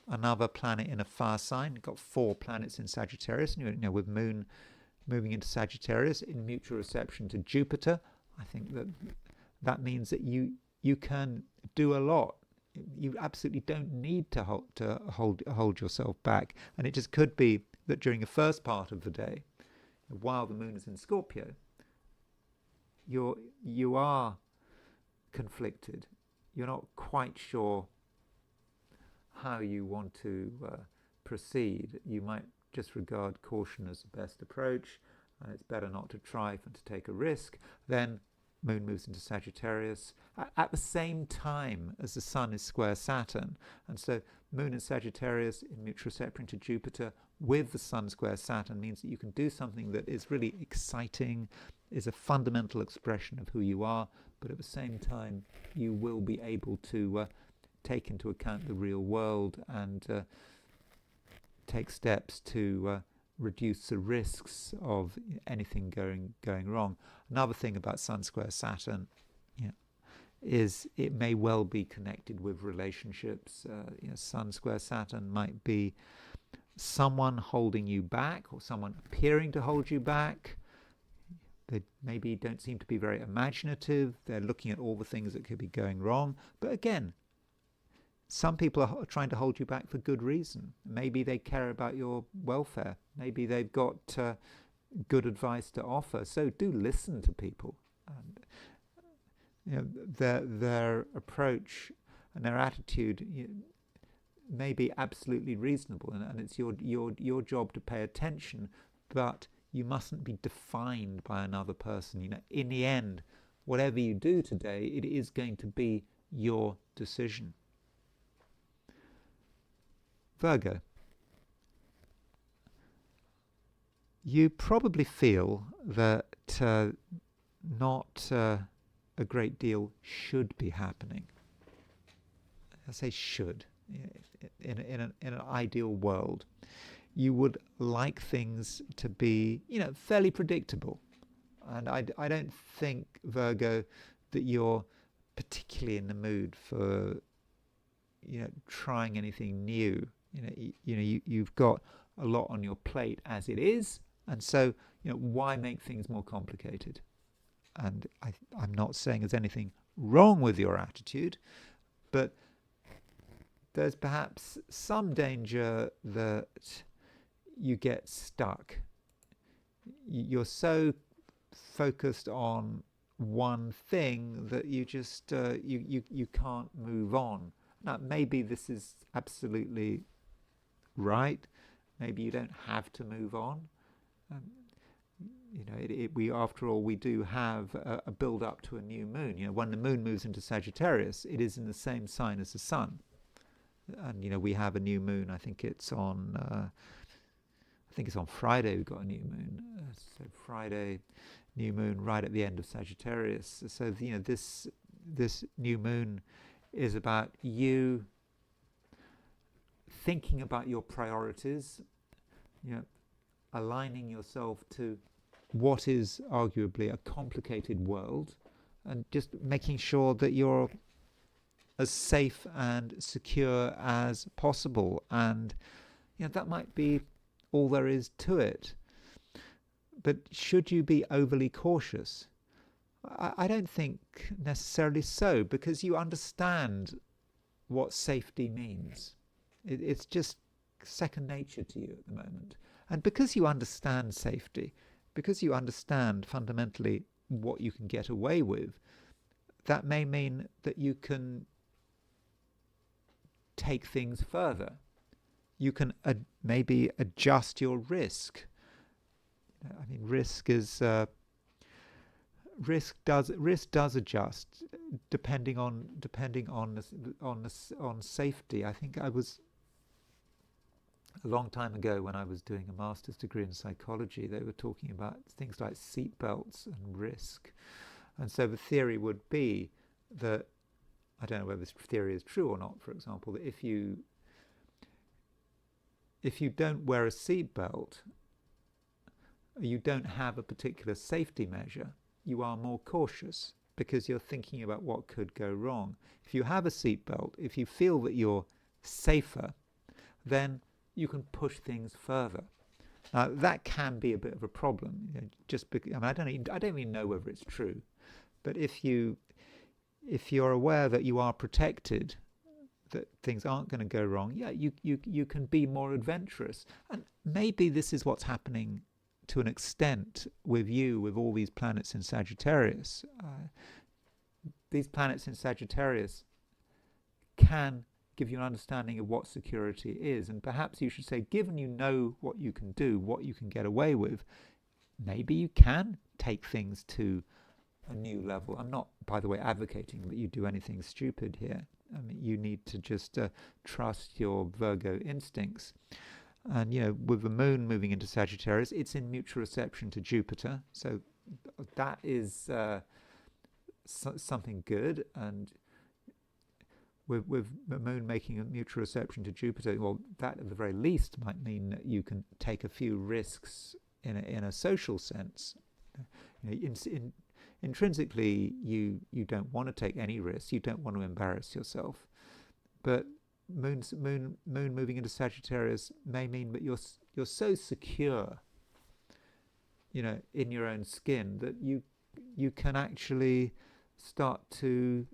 another planet in a fire sign. You've got 4 planets in Sagittarius, and with Moon moving into Sagittarius in mutual reception to Jupiter. I think that means that you can do a lot. You absolutely don't need to hold yourself back. And it just could be that during the first part of the day, while the Moon is in Scorpio, you are conflicted. You're not quite sure how you want to proceed. You might just regard caution as the best approach, and it's better not to try than to take a risk. Then Moon moves into Sagittarius at the same time as the Sun is square Saturn. And so Moon in Sagittarius in mutual reception to Jupiter with the Sun square Saturn means that you can do something that is really exciting, is a fundamental expression of who you are, but at the same time you will be able to take into account the real world and take steps to reduce the risks of anything going wrong. Another thing about Sun square Saturn is it may well be connected with relationships. Sun square Saturn might be someone holding you back or someone appearing to hold you back. They maybe don't seem to be very imaginative. They're looking at all the things that could be going wrong. But again, some people are trying to hold you back for good reason. Maybe they care about your welfare. Maybe they've got good advice to offer. So do listen to people. Their approach and their attitude may be absolutely reasonable, and it's your job to pay attention. But you mustn't be defined by another person. In the end, whatever you do today, it is going to be your decision. Virgo, you probably feel that not a great deal should be happening. I say should. In an ideal world, you would like things to be, fairly predictable. And I don't think, Virgo, that you're particularly in the mood for, trying anything new. You've got a lot on your plate as it is, and so why make things more complicated? And I'm not saying there's anything wrong with your attitude, but there's perhaps some danger that you get stuck. You're so focused on one thing that you just you can't move on. Now, maybe this is absolutely right. Maybe you don't have to move on. We after all, we do have a build up to a new moon. When the moon moves into Sagittarius, it is in the same sign as the sun, and we have a new moon. I think it's on Friday. We've got a new moon. So Friday, new moon right at the end of Sagittarius. So this new moon is about you thinking about your priorities, aligning yourself to what is arguably a complicated world, and just making sure that you're as safe and secure as possible. And that might be all there is to it. But should you be overly cautious? I don't think necessarily so, because you understand what safety means. It's just second nature to you at the moment. And because you understand safety, because you understand fundamentally what you can get away with, that may mean that you can take things further. You can maybe adjust your risk. Risk does adjust depending on safety. I think I was A long time ago, when I was doing a master's degree in psychology, they were talking about things like seatbelts and risk. And so the theory would be that, I don't know whether this theory is true or not, for example, that if you don't wear a seatbelt, you don't have a particular safety measure, you are more cautious because you're thinking about what could go wrong. If you have a seatbelt, if you feel that you're safer, then you can push things further. Now, that can be a bit of a problem. Just because, I mean, I don't even know whether it's true, but if you're aware that you are protected, that things aren't going to go wrong, yeah, you can be more adventurous. And maybe this is what's happening to an extent with you, with all these planets in Sagittarius. These planets in Sagittarius can give you an understanding of what security is. And perhaps you should say, given you know what you can do, what you can get away with, maybe you can take things to a new level. I'm not, by the way, advocating that you do anything stupid here. I mean, you need to just trust your Virgo instincts. And, with the moon moving into Sagittarius, it's in mutual reception to Jupiter. So that is something good. And with the moon making a mutual reception to Jupiter, well, that at the very least might mean that you can take a few risks in a social sense. Intrinsically, you don't want to take any risks. You don't want to embarrass yourself. But moon moving into Sagittarius may mean that you're so secure, in your own skin, that you can actually start to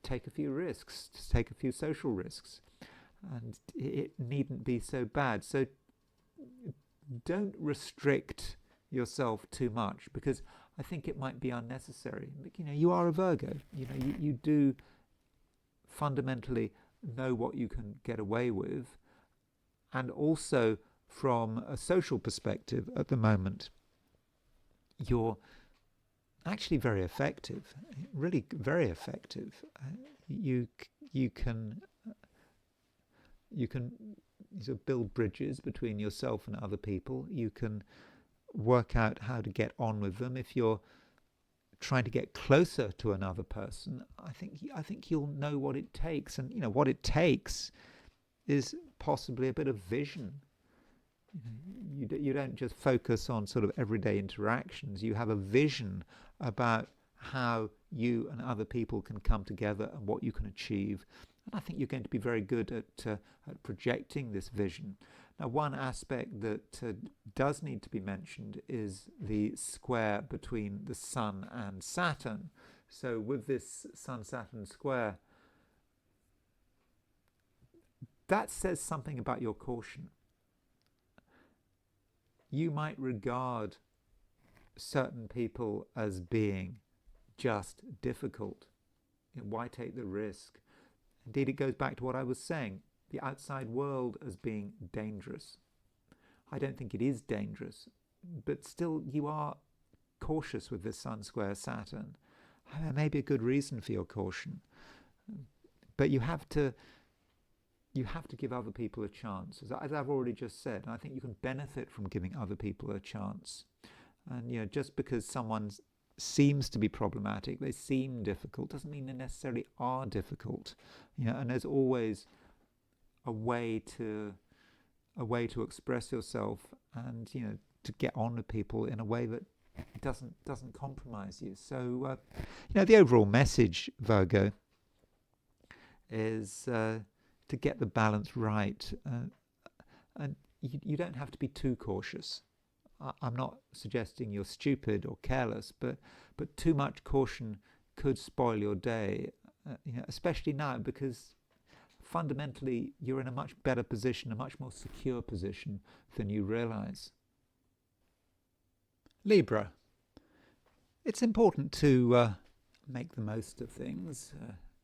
take a few risks, to take a few social risks, and it needn't be so bad. So don't restrict yourself too much, because I think it might be unnecessary. You are a Virgo. You do fundamentally know what you can get away with, and also from a social perspective at the moment, you're actually very effective, really very effective. You can sort of build bridges between yourself and other people. You can work out how to get on with them. If you're trying to get closer to another person, I think you'll know what it takes, and what it takes is possibly a bit of vision. You don't just focus on sort of everyday interactions. You have a vision about how you and other people can come together and what you can achieve. And I think you're going to be very good at projecting this vision. Now, one aspect that does need to be mentioned is the square between the Sun and Saturn. So with this Sun-Saturn square, that says something about your caution. You might regard certain people as being just difficult. Why take the risk? Indeed, it goes back to what I was saying, the outside world as being dangerous. I don't think it is dangerous, but still you are cautious with this Sun square Saturn. There may be a good reason for your caution, but you have to give other people a chance, as I've already just said. And I think you can benefit from giving other people a chance. And just because someone seems to be problematic, they seem difficult, doesn't mean they necessarily are difficult. And there's always a way to express yourself, and to get on with people in a way that doesn't compromise you. So the overall message, Virgo, is to get the balance right, and you don't have to be too cautious. I'm not suggesting you're stupid or careless, but too much caution could spoil your day, especially now, because fundamentally you're in a much better position, a much more secure position than you realize. Libra. It's important to make the most of things,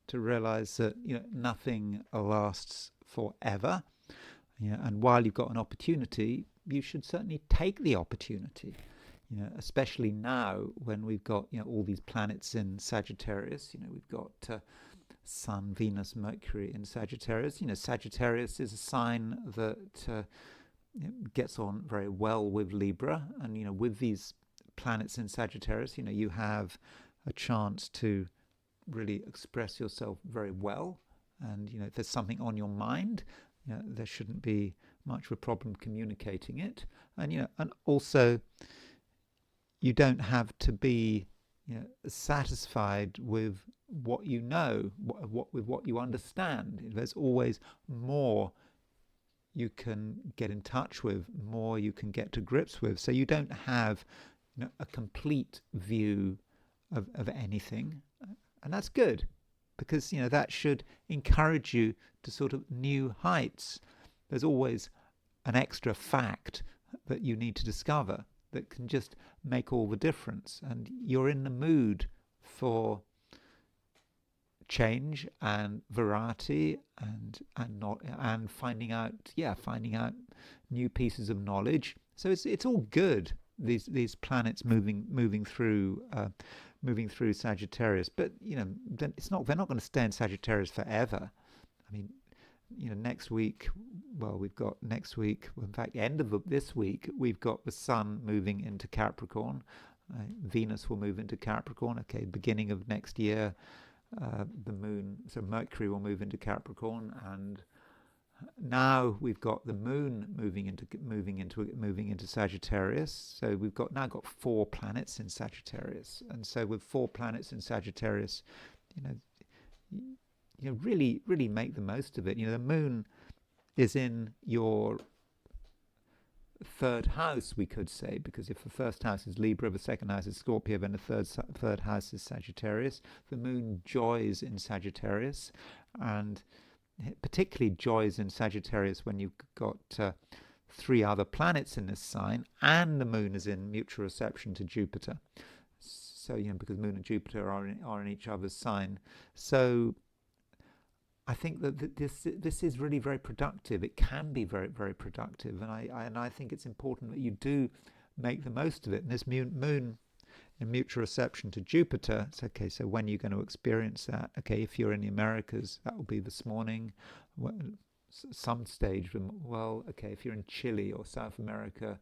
to realize that nothing lasts forever, and while you've got an opportunity, you should certainly take the opportunity, especially now when we've got all these planets in Sagittarius. We've got Sun, Venus, Mercury in Sagittarius. Sagittarius is a sign that gets on very well with Libra, and with these planets in Sagittarius, you have a chance to really express yourself very well. And if there's something on your mind, there shouldn't be much of a problem communicating it. And also you don't have to be satisfied with what you know, with what you understand. There's always more you can get in touch with, more you can get to grips with. So you don't have a complete view of anything. And that's good, because that should encourage you to sort of new heights. There's always an extra fact that you need to discover that can just make all the difference. And you're in the mood for change and variety and finding out new pieces of knowledge. So it's all good, these planets moving through Sagittarius. But they're not going to stay in Sagittarius forever. I mean, next week, in fact, end of this week, we've got the Sun moving into Capricorn. Venus will move into Capricorn. Okay, beginning of next year, the Moon, so Mercury will move into Capricorn, and now we've got the Moon moving into Sagittarius. So we've now got 4 planets in Sagittarius, and so with 4 planets in Sagittarius, really make the most of it. The Moon is in your 3rd house, we could say, because if the 1st house is Libra, the 2nd house is Scorpio, then the third house is Sagittarius. The Moon joys in Sagittarius, and it particularly joys in Sagittarius when you've got 3 other planets in this sign, and the Moon is in mutual reception to Jupiter. So because Moon and Jupiter are in each other's sign. So I think that this is really very productive. It can be very, very productive, and I think it's important that you do make the most of it. And this Moon in mutual reception to Jupiter, it's okay. So when you're going to experience that? Okay, if you're in the Americas, that will be this morning. Some stage. Well, okay, if you're in Chile or South America,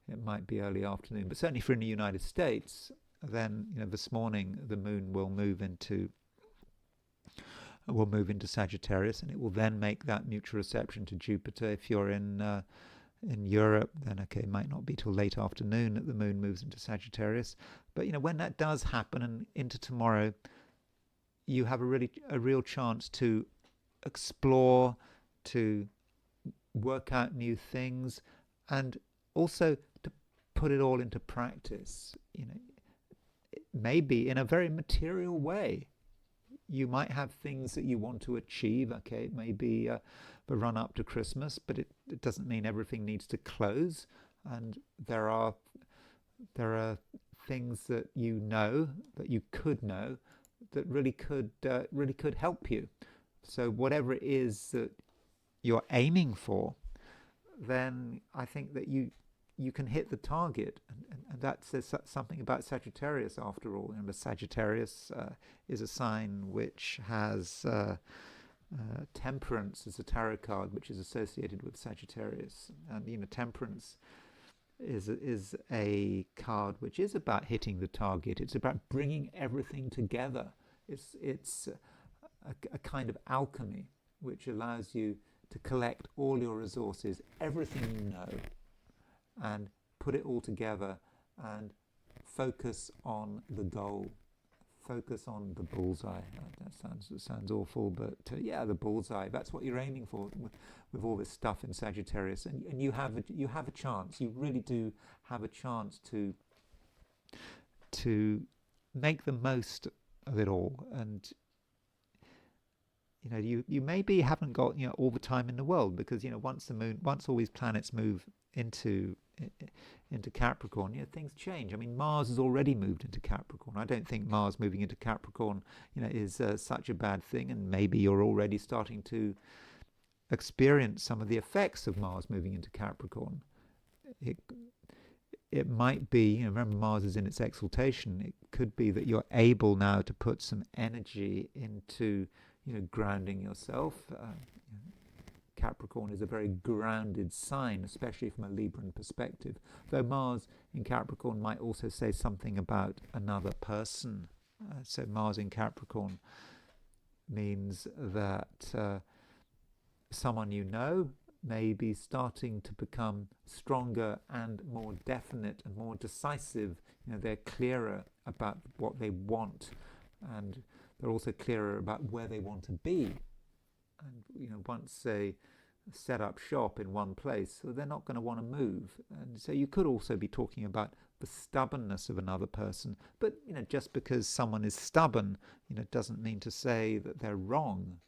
it might be early afternoon. But certainly if you're in the United States, then this morning the Moon will move into Sagittarius, and it will then make that mutual reception to Jupiter. If you're in Europe, then okay, it might not be till late afternoon that the Moon moves into Sagittarius. But when that does happen and into tomorrow, you have a real chance to explore, to work out new things, and also to put it all into practice. Maybe in a very material way. You might have things that you want to achieve. Okay, it may be the run up to Christmas, but it doesn't mean everything needs to close. And there are things that that you could know that really could help you. So whatever it is that you're aiming for, then I think that you can hit the target, and that says something about Sagittarius after all. The Sagittarius is a sign which has Temperance as a tarot card, which is associated with Sagittarius, and Temperance is a card which is about hitting the target. It's about bringing everything together. It's a kind of alchemy which allows you to collect all your resources, everything you know, and put it all together and focus on the goal, focus on the bullseye. That sounds awful, but the bullseye. That's what you're aiming for with all this stuff in Sagittarius, and you have a chance. You really do have a chance to make the most of it all. And you maybe haven't got all the time in the world, because once all these planets move into Capricorn, things change. I mean, Mars has already moved into Capricorn. I don't think Mars moving into Capricorn, is such a bad thing. And maybe you're already starting to experience some of the effects of Mars moving into Capricorn. It might be, remember Mars is in its exaltation. It could be that you're able now to put some energy into, grounding yourself. Capricorn is a very grounded sign, especially from a Libran perspective, though Mars in Capricorn might also say something about another person. So Mars in Capricorn means that someone you know may be starting to become stronger and more definite and more decisive. They're clearer about what they want, and they're also clearer about where they want to be. And once they set up shop in one place, so they're not going to want to move. And so you could also be talking about the stubbornness of another person. But just because someone is stubborn, doesn't mean to say that they're wrong.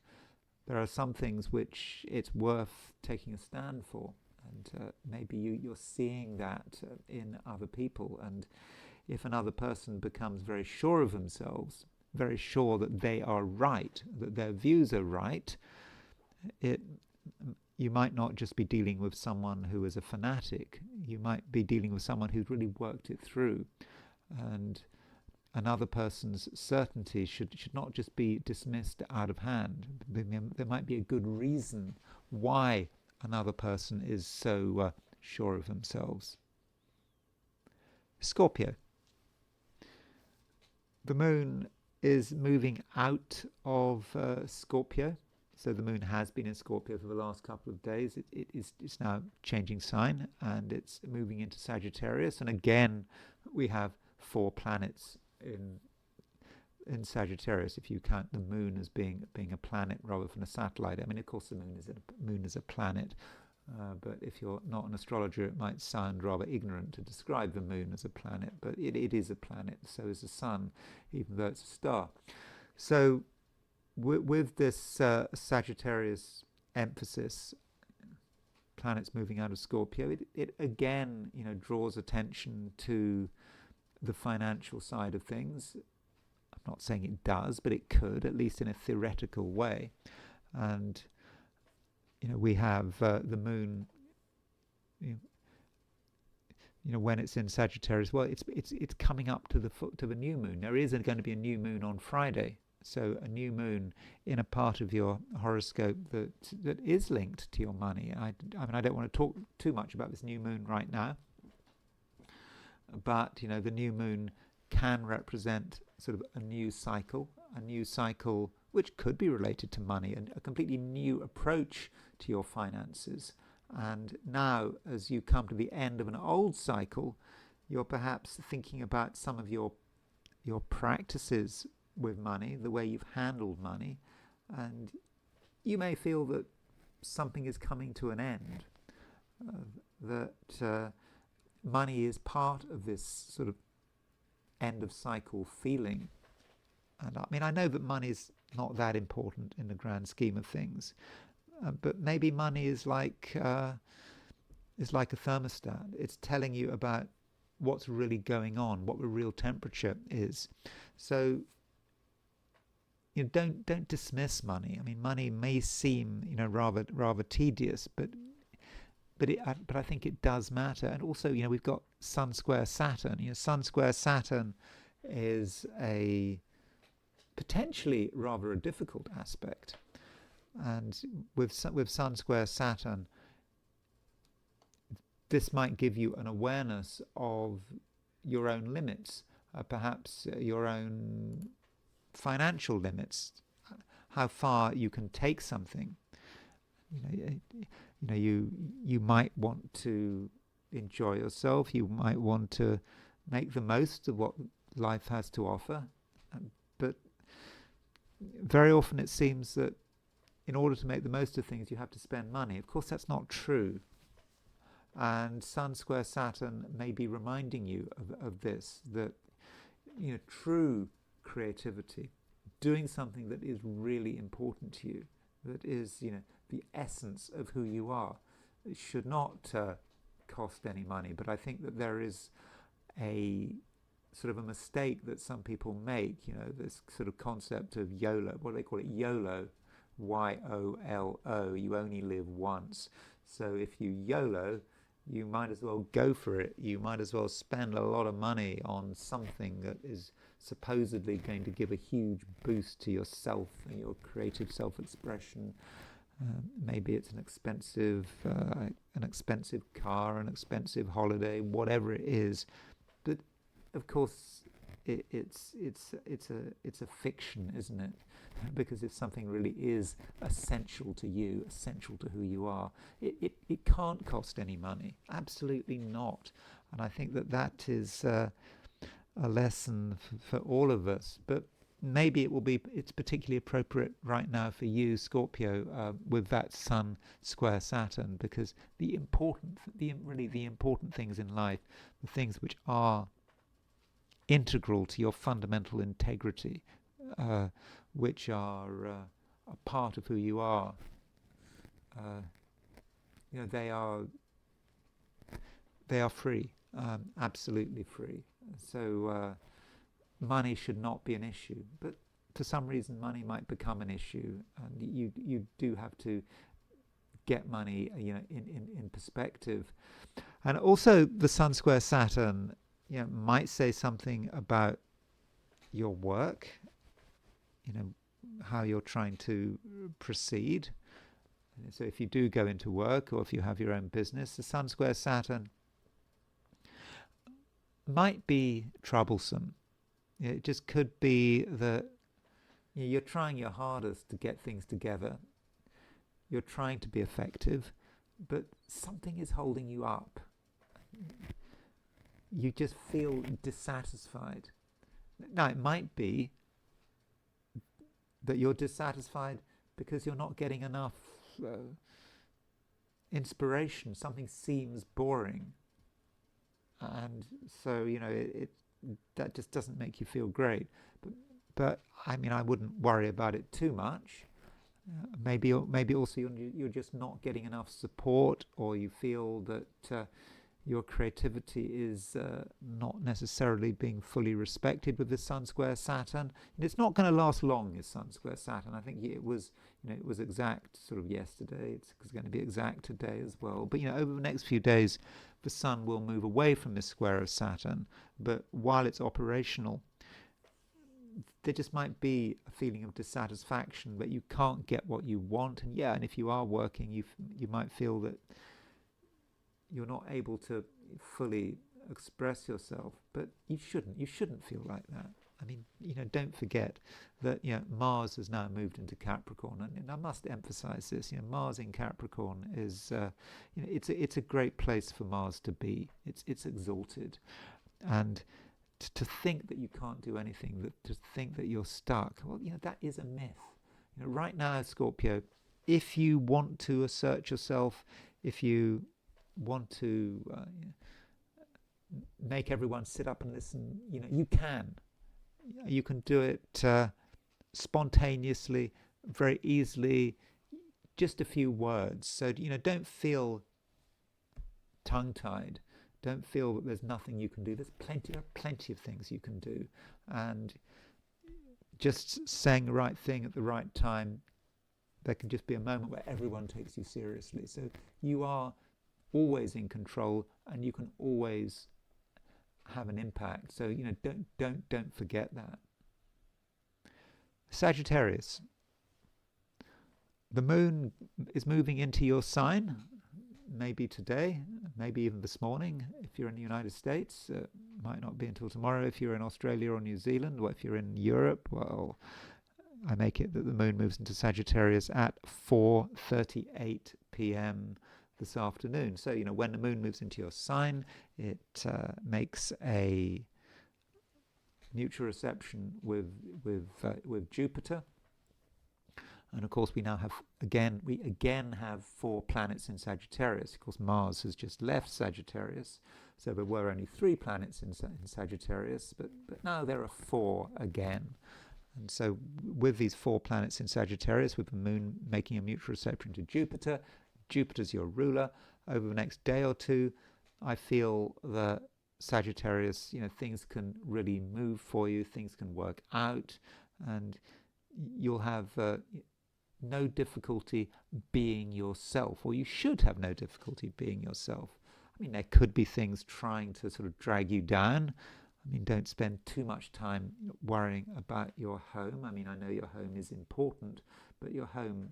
There are some things which it's worth taking a stand for, and maybe you're seeing that in other people. And if another person becomes very sure of themselves, very sure that they are right, that their views are right, you might not just be dealing with someone who is a fanatic. You might be dealing with someone who's really worked it through. And another person's certainty should not just be dismissed out of hand. There might be a good reason why another person is so sure of themselves. Scorpio. The moon is moving out of Scorpio. So the moon has been in Scorpio for the last couple of days. It's now changing sign, and it's moving into Sagittarius. And again, we have 4 planets in Sagittarius, if you count the moon as being a planet rather than a satellite. I mean, of course, the moon is a planet, but if you're not an astrologer, it might sound rather ignorant to describe the moon as a planet. But it is a planet. So is the sun, even though it's a star. So with this Sagittarius emphasis, planets moving out of Scorpio, it again draws attention to the financial side of things. I'm not saying it does, but it could, at least in a theoretical way. And we have the moon. When it's in Sagittarius, well, it's coming up to the new moon. There is going to be a new moon on Friday. So a new moon in a part of your horoscope that is linked to your money. I mean, I don't want to talk too much about this new moon right now, but the new moon can represent sort of a new cycle which could be related to money, and a completely new approach to your finances. And now, as you come to the end of an old cycle, you're perhaps thinking about some of your practices with money, the way you've handled money, and you may feel that something is coming to an end, that money is part of this sort of end of cycle feeling. And I mean, I know that money is not that important in the grand scheme of things, but maybe money is like a thermostat. It's telling you about what's really going on, what the real temperature is. So don't dismiss money. I mean, money may seem rather tedious, but I think it does matter. And also, we've got Sun square Saturn. Sun square Saturn is a potentially rather a difficult aspect. And with Sun square Saturn, this might give you an awareness of your own limits, perhaps your own financial limits, how far you can take something. You might want to enjoy yourself. You might want to make the most of what life has to offer, but very often it seems that in order to make the most of things, you have to spend money. Of course, that's not true. And Sun square Saturn may be reminding you of this, that true creativity, doing something that is really important to you, that is the essence of who you are, it should not cost any money. But I think that there is a sort of a mistake that some people make, this sort of concept of YOLO. What do they call it? YOLO, YOLO. You only live once. So if you YOLO, you might as well go for it. You might as well spend a lot of money on something that is supposedly going to give a huge boost to yourself and your creative self-expression. Maybe it's an expensive car, an expensive holiday, whatever it is. But of course, it's a fiction, isn't it? Because if something really is essential to you, essential to who you are, it can't cost any money. Absolutely not. And I think that is a lesson for all of us. But maybe it's particularly appropriate right now for you, Scorpio, with that Sun square Saturn, because the important things in life, the things which are integral to your fundamental integrity, which are a part of who you are, they are free, absolutely free. So money should not be an issue, but for some reason money might become an issue, and you do have to get money, in perspective. And also the Sun square Saturn, might say something about your work, how you're trying to proceed. So if you do go into work, or if you have your own business, the Sun square Saturn might be troublesome. It just could be that you're trying your hardest to get things together. You're trying to be effective, but something is holding you up. You just feel dissatisfied. Now, it might be that you're dissatisfied because you're not getting enough inspiration. Something seems boring. And so, that just doesn't make you feel great. But I mean, I wouldn't worry about it too much. Maybe also you're just not getting enough support, or you feel that your creativity is not necessarily being fully respected with the Sun square Saturn. And it's not going to last long, this Sun square Saturn. I think it was exact sort of yesterday. It's going to be exact today as well. But over the next few days, the Sun will move away from this square of Saturn. But while it's operational, there just might be a feeling of dissatisfaction that you can't get what you want. And if you are working, you might feel that you're not able to fully express yourself, but you shouldn't feel like that. I mean, don't forget that Mars has now moved into Capricorn, and I must emphasize this. Mars in Capricorn is it's a great place for Mars to be. It's exalted, and to think that you can't do anything, to think that you're stuck, well, that is a myth. Right now, Scorpio, if you want to assert yourself, if you want to make everyone sit up and listen, you can do it spontaneously, very easily, just a few words. So don't feel tongue-tied. Don't feel that there's nothing you can do. There are plenty of things you can do, and just saying the right thing at the right time, there can just be a moment where everyone takes you seriously. So you are always in control, and you can always have an impact. So don't forget that. Sagittarius, the moon is moving into your sign, maybe today, maybe even this morning if you're in the United States. Might not be until tomorrow if you're in Australia or New Zealand. Or if you're in Europe, well, I make it that the moon moves into Sagittarius at 4:38 p.m. this afternoon. So when the moon moves into your sign, it makes a mutual reception with Jupiter, and of course we again have 4 planets in Sagittarius. Of course, Mars has just left Sagittarius, so there were only 3 planets in Sagittarius, but now there are 4 again. And so with these 4 planets in Sagittarius, with the moon making a mutual reception to Jupiter, Jupiter's your ruler. Over the next day or two, I feel that Sagittarius, things can really move for you, things can work out, and you'll have no difficulty being yourself, or you should have no difficulty being yourself. I mean, there could be things trying to sort of drag you down. I mean, don't spend too much time worrying about your home. I mean, I know your home is important, but your home,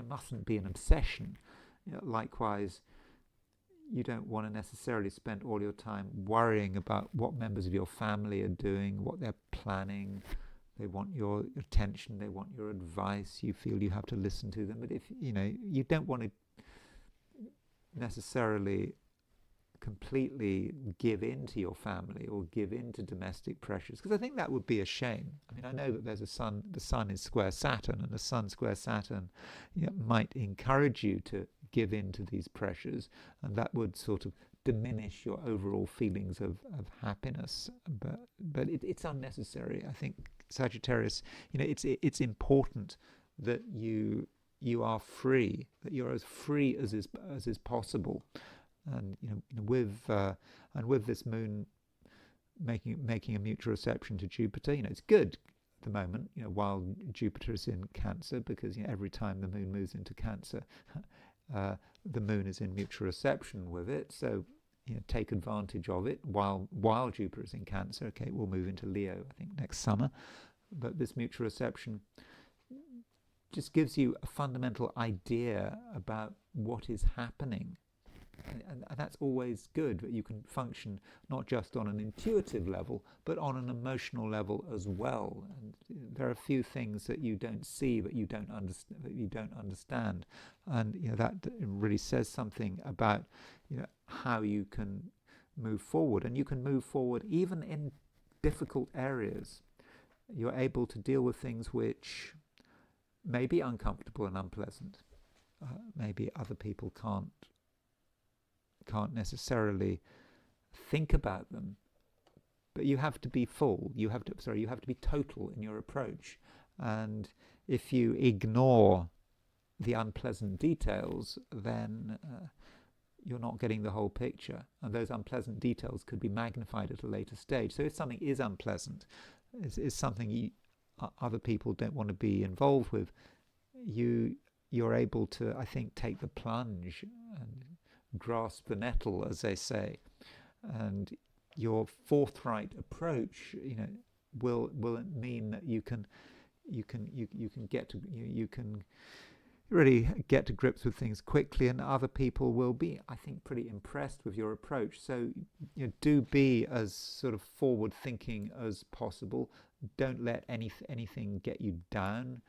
mustn't be an obsession. Likewise, you don't want to necessarily spend all your time worrying about what members of your family are doing, what they're planning. They want your attention, they want your advice, you feel you have to listen to them. But if, you don't want to necessarily completely give in to your family or give in to domestic pressures, because I think that would be a shame. I mean, I know that there's the sun is square Saturn, and the sun square Saturn might encourage you to give in to these pressures, and that would sort of diminish your overall feelings of happiness. But it's unnecessary. I think Sagittarius, it's important that you are free, that you're as free as is possible. And with this moon making a mutual reception to Jupiter, it's good at the moment, while Jupiter is in Cancer, because every time the moon moves into Cancer, the moon is in mutual reception with it. So take advantage of it while Jupiter is in Cancer. Okay, we'll move into Leo, I think, next summer. But this mutual reception just gives you a fundamental idea about what is happening. And that's always good, that you can function not just on an intuitive level, but on an emotional level as well. And there are a few things that you don't see, that you don't understand, and that really says something about how you can move forward. And you can move forward even in difficult areas. You're able to deal with things which may be uncomfortable and unpleasant. Maybe other people can't necessarily think about them, but you have to be full. You have to be total in your approach. And if you ignore the unpleasant details, then you're not getting the whole picture. And those unpleasant details could be magnified at a later stage. So if something is unpleasant, is something other people don't want to be involved with, you're able to, I think, take the plunge and grasp the nettle, as they say. And your forthright approach, will mean that you can really get to grips with things quickly, and other people will be, I think, pretty impressed with your approach. So do be as sort of forward thinking as possible. Don't let anything get you down.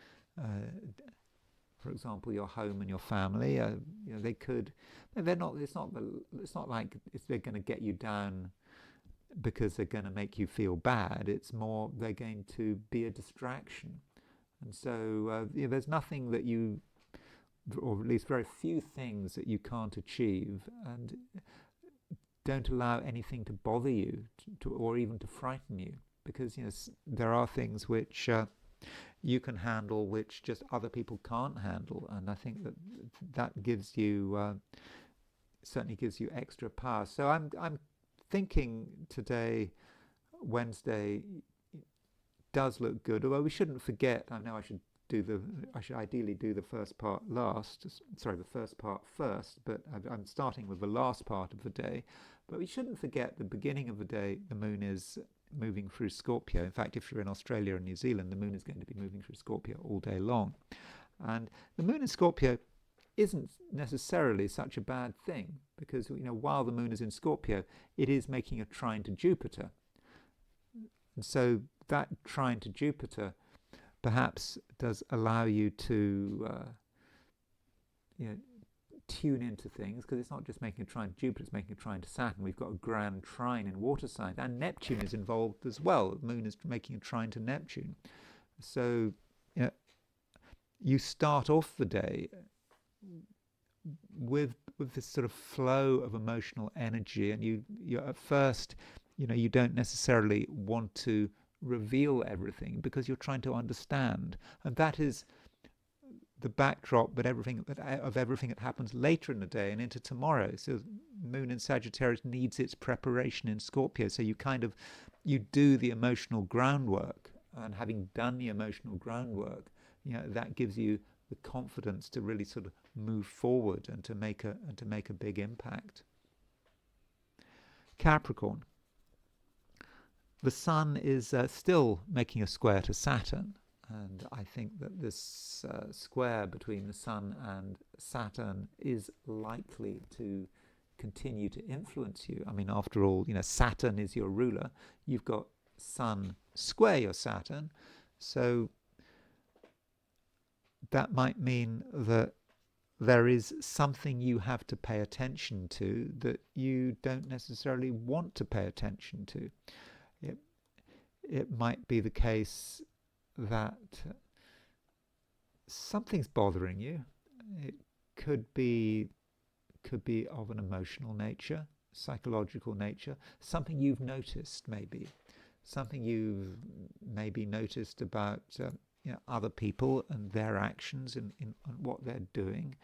For example, your home and your family, they could, they're not, it's not like they're going to get you down because they're going to make you feel bad. It's more, they're going to be a distraction. And so there's nothing that you, or at least very few things that you can't achieve. And don't allow anything to bother you or even to frighten you, because there are things which you can handle which just other people can't handle. And I think that gives you certainly gives you extra power. So I'm thinking today, Wednesday, does look good, although we shouldn't forget, I know I should ideally do the first part first, but I'm starting with the last part of the day. But we shouldn't forget the beginning of the day, the moon is moving through Scorpio. In fact, if you're in Australia and New Zealand, the moon is going to be moving through Scorpio all day long. And the moon in Scorpio isn't necessarily such a bad thing, because while the moon is in Scorpio, it is making a trine to Jupiter. And so that trine to Jupiter perhaps does allow you to tune into things, because it's not just making a trine to Jupiter, it's making a trine to Saturn. We've got a grand trine in water signs, and Neptune is involved as well. The moon is making a trine to Neptune. So you start off the day with this sort of flow of emotional energy, and you at first you don't necessarily want to reveal everything because you're trying to understand, and that is the backdrop of everything that happens later in the day and into tomorrow. So moon in Sagittarius needs its preparation in Scorpio, so you do the emotional groundwork, and having done the emotional groundwork, that gives you the confidence to really sort of move forward and to make a big impact. Capricorn. The Sun is still making a square to Saturn, and I think that this square between the Sun and Saturn is likely to continue to influence you. I mean, after all, Saturn is your ruler. You've got Sun square your Saturn, so that might mean that there is something you have to pay attention to that you don't necessarily want to pay attention to. It might be the case that something's bothering you. It could be of an emotional nature, psychological nature, something you've noticed, maybe something you've maybe noticed about other people and their actions and what they're doing,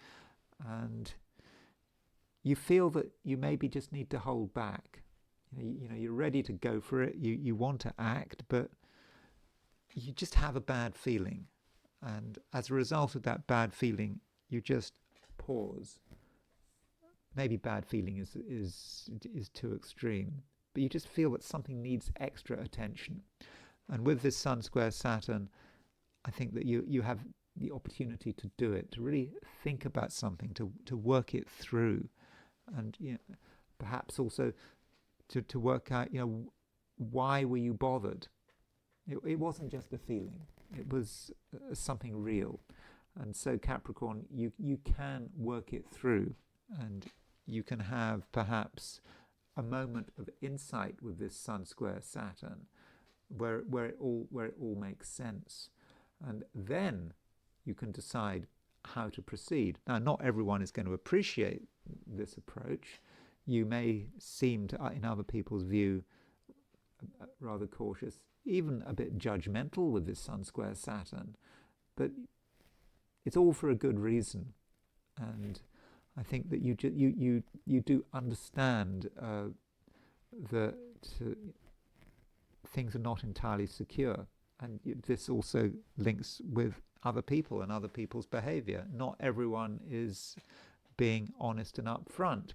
and you feel that you maybe just need to hold back. You're ready to go for it, you want to act, but you just have a bad feeling, and as a result of that bad feeling you just pause. Maybe bad feeling is too extreme, but you just feel that something needs extra attention. And with this Sun square Saturn, I think that you have the opportunity to do it, to really think about something, to work it through, and perhaps also to work out why were you bothered. It wasn't just a feeling, it was something real. And so Capricorn, you can work it through, and you can have perhaps a moment of insight with this Sun square Saturn where it all makes sense, and then you can decide how to proceed. Now, not everyone is going to appreciate this approach. You may seem to, in other people's view, rather cautious, even a bit judgmental with this Sun square Saturn, but it's all for a good reason. And I think that you do understand that things are not entirely secure, and this also links with other people and other people's behavior. Not everyone is being honest and upfront.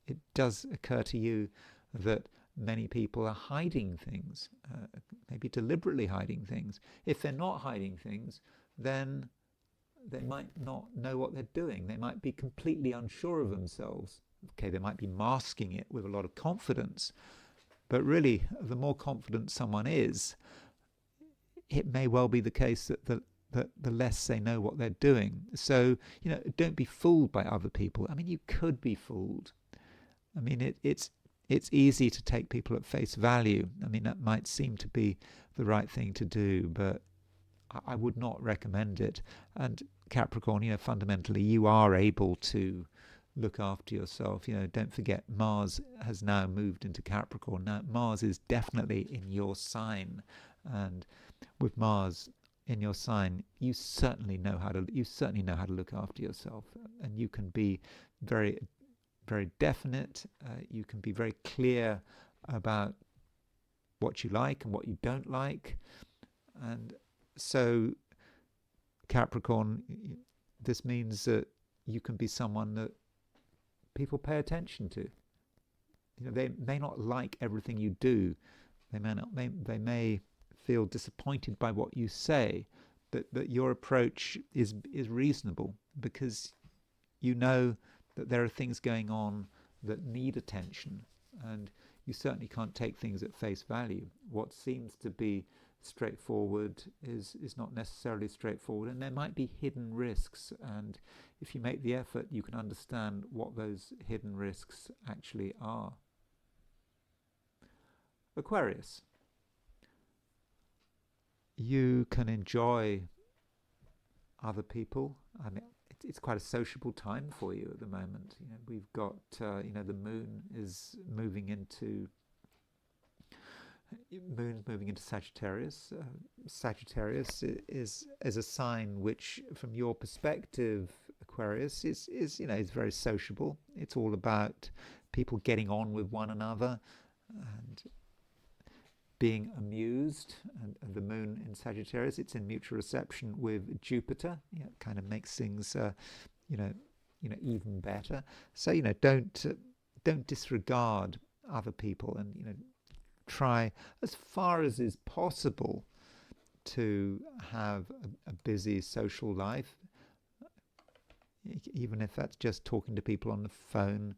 It does occur to you that many people are hiding things, maybe deliberately hiding things. If they're not hiding things, then they might not know what they're doing. They might be completely unsure of themselves. Okay, they might be masking it with a lot of confidence, but really, the more confident someone is, it may well be the case that the less they know what they're doing. So, don't be fooled by other people. I mean, you could be fooled. I mean, it's easy to take people at face value. I mean, that might seem to be the right thing to do, but I would not recommend it. And Capricorn, fundamentally, you are able to look after yourself. Don't forget, Mars has now moved into Capricorn. Now, Mars is definitely in your sign, and with Mars in your sign, you certainly know how to look after yourself, and you can be very, very definite. You can be very clear about what you like and what you don't like, and so Capricorn, this means that you can be someone that people pay attention to. They may not like everything you do. They may feel disappointed by what you say, but your approach is reasonable, because you know that there are things going on that need attention, and you certainly can't take things at face value. What seems to be straightforward is not necessarily straightforward, and there might be hidden risks, and if you make the effort, you can understand what those hidden risks actually are. Aquarius. You can enjoy other people. I mean, it's quite a sociable time for you at the moment. We've got the moon is moving into Sagittarius. Sagittarius is a sign which, from your perspective, Aquarius, is very sociable. It's all about people getting on with one another and being amused. And the moon in Sagittarius, it's in mutual reception with Jupiter. It kind of makes things even better. So don't disregard other people, and try as far as is possible to have a busy social life, even if that's just talking to people on the phone.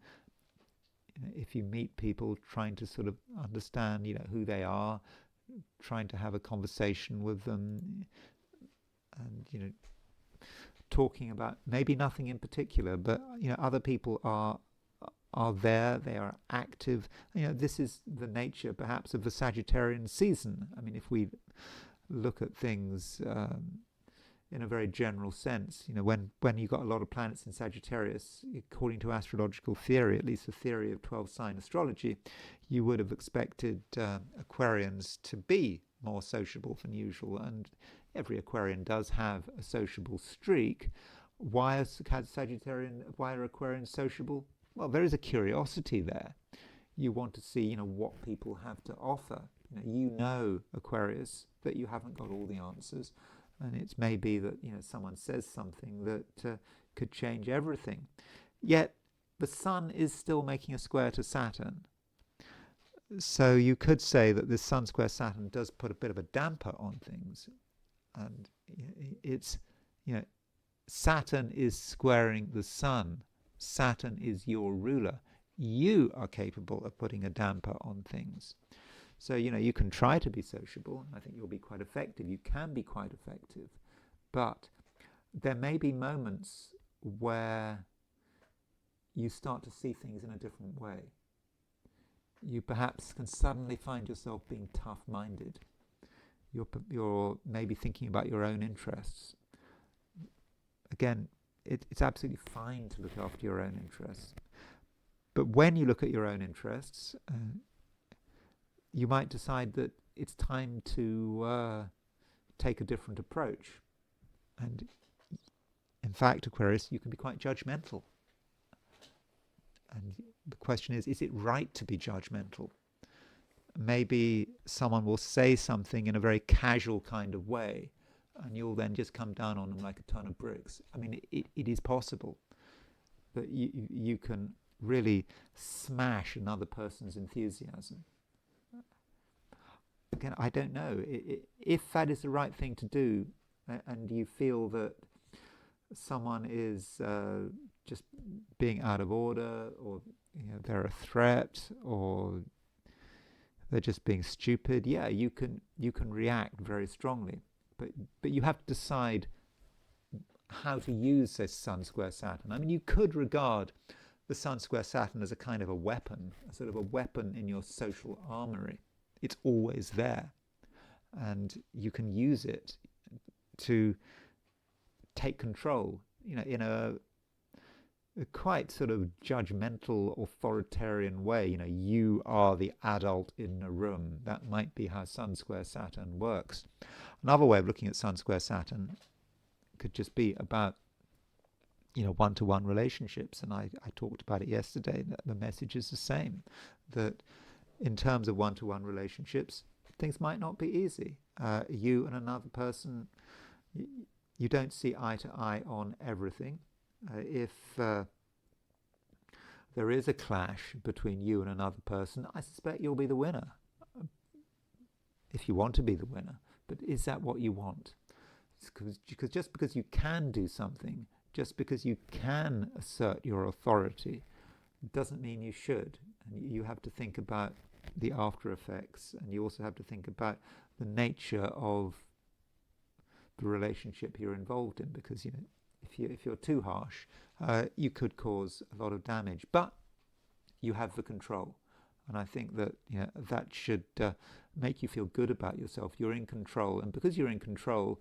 If you meet people, trying to sort of understand who they are, trying to have a conversation with them, and talking about maybe nothing in particular, but other people are there, they are active. This is the nature perhaps of the Sagittarian season. I mean, if we look at things in a very general sense, when you've got a lot of planets in Sagittarius, according to astrological theory, at least the theory of 12-sign astrology, you would have expected Aquarians to be more sociable than usual, and every Aquarian does have a sociable streak. Why are Aquarians sociable? Well, there is a curiosity there. You want to see, what people have to offer. Aquarius, that you haven't got all the answers, and it's maybe that someone says something that could change everything. Yet the Sun is still making a square to Saturn. So you could say that this Sun square Saturn does put a bit of a damper on things, and it's Saturn is squaring the Sun. Saturn is your ruler. You are capable of putting a damper on things. So, you can try to be sociable. I think you'll be quite effective. You can be quite effective. But there may be moments where you start to see things in a different way. You perhaps can suddenly find yourself being tough-minded. You're maybe thinking about your own interests. Again, it's absolutely fine to look after your own interests. But when you look at your own interests, you might decide that it's time to take a different approach. And in fact, Aquarius, you can be quite judgmental. And the question is it right to be judgmental? Maybe someone will say something in a very casual kind of way, and you'll then just come down on them like a ton of bricks. I mean, it is possible that you can really smash another person's enthusiasm. Again, I don't know. If that is the right thing to do, and you feel that someone is just being out of order, or they're a threat, or they're just being stupid, yeah, you can react very strongly. But you have to decide how to use this Sun square Saturn. I mean, you could regard the Sun square Saturn as a kind of a weapon, a sort of a weapon in your social armory. It's always there, and you can use it to take control, in a quite sort of judgmental, authoritarian way. You are the adult in the room. That might be how Sun square Saturn works. Another way of looking at Sun square Saturn could just be about one-to-one relationships, and I talked about it yesterday. That the message is the same, that in terms of one-to-one relationships, things might not be easy. You and another person, you don't see eye to eye on everything. If there is a clash between you and another person, I suspect you'll be the winner, if you want to be the winner. But is that what you want? Because just because you can do something, just because you can assert your authority, doesn't mean you should. And you have to think about the after effects, and you also have to think about the nature of the relationship you're involved in, because if you're too harsh, you could cause a lot of damage. But you have the control, and I think that that should make you feel good about yourself. You're in control, and because you're in control,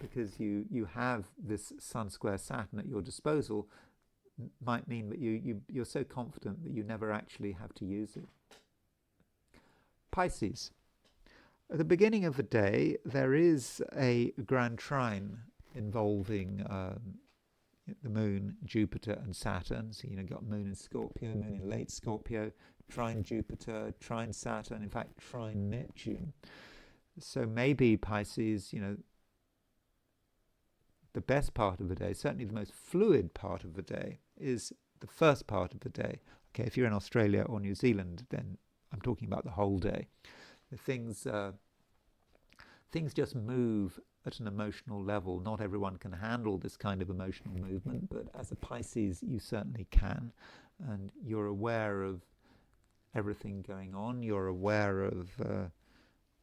because you have this Sun square Saturn at your disposal, might mean that you're so confident that you never actually have to use it. Pisces. At the beginning of the day, there is a grand trine involving the Moon, Jupiter, and Saturn. So you've got Moon in Scorpio, Moon in late Scorpio, trine Jupiter, trine Saturn, in fact, trine Neptune. So maybe Pisces, the best part of the day, certainly the most fluid part of the day, is the first part of the day. Okay, if you're in Australia or New Zealand, then I'm talking about the whole day. The things just move at an emotional level. Not everyone can handle this kind of emotional movement, but as a Pisces, you certainly can. And you're aware of everything going on. You're aware of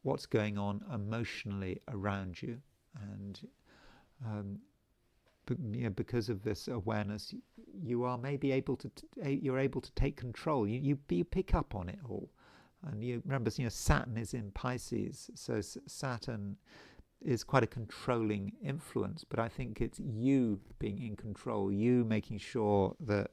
what's going on emotionally around you. And because of this awareness, you are maybe able to you're able to take control. You pick up on it all. And you remember, Saturn is in Pisces, so Saturn is quite a controlling influence. But I think it's you being in control, you making sure that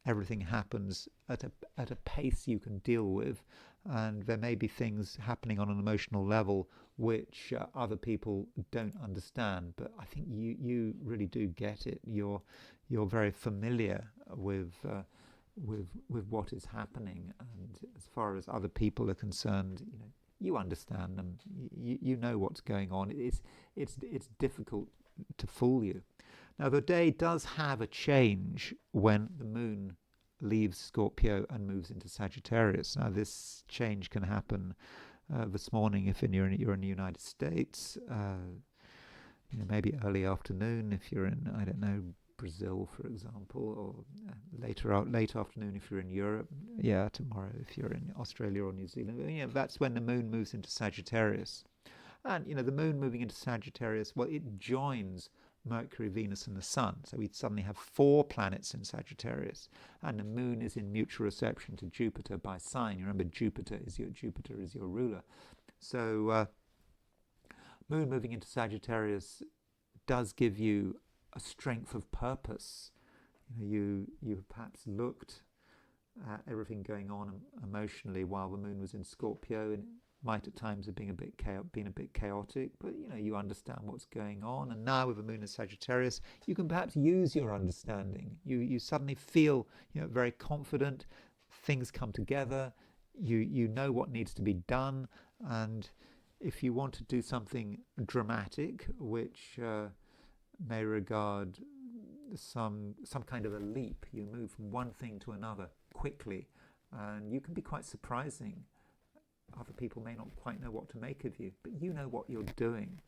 everything happens at a pace you can deal with. And there may be things happening on an emotional level which other people don't understand. But I think you really do get it. You're very familiar with what is happening, and as far as other people are concerned, you understand them. You know what's going on. It's difficult to fool you. Now, the day does have a change when the moon leaves Scorpio and moves into Sagittarius. Now, this change can happen this morning if you're in the United States. Maybe early afternoon if you're in, I don't know, Brazil, for example, or late afternoon if you're in Europe. Yeah, tomorrow if you're in Australia or New Zealand. That's when the moon moves into Sagittarius. And, the moon moving into Sagittarius, well, it joins Mercury, Venus, and the Sun. So we suddenly have 4 planets in Sagittarius. And the moon is in mutual reception to Jupiter by sign. You remember, Jupiter is your ruler. So moon moving into Sagittarius does give you a strength of purpose. You perhaps looked at everything going on emotionally while the moon was in Scorpio, and it might at times have been a bit chaotic, but you understand what's going on. And now with the moon in Sagittarius, you can perhaps use your understanding. You suddenly feel very confident. Things come together. You know what needs to be done, and if you want to do something dramatic, which may regard some kind of a leap. You move from one thing to another quickly, and you can be quite surprising. Other people may not quite know what to make of you, but you know what you're doing.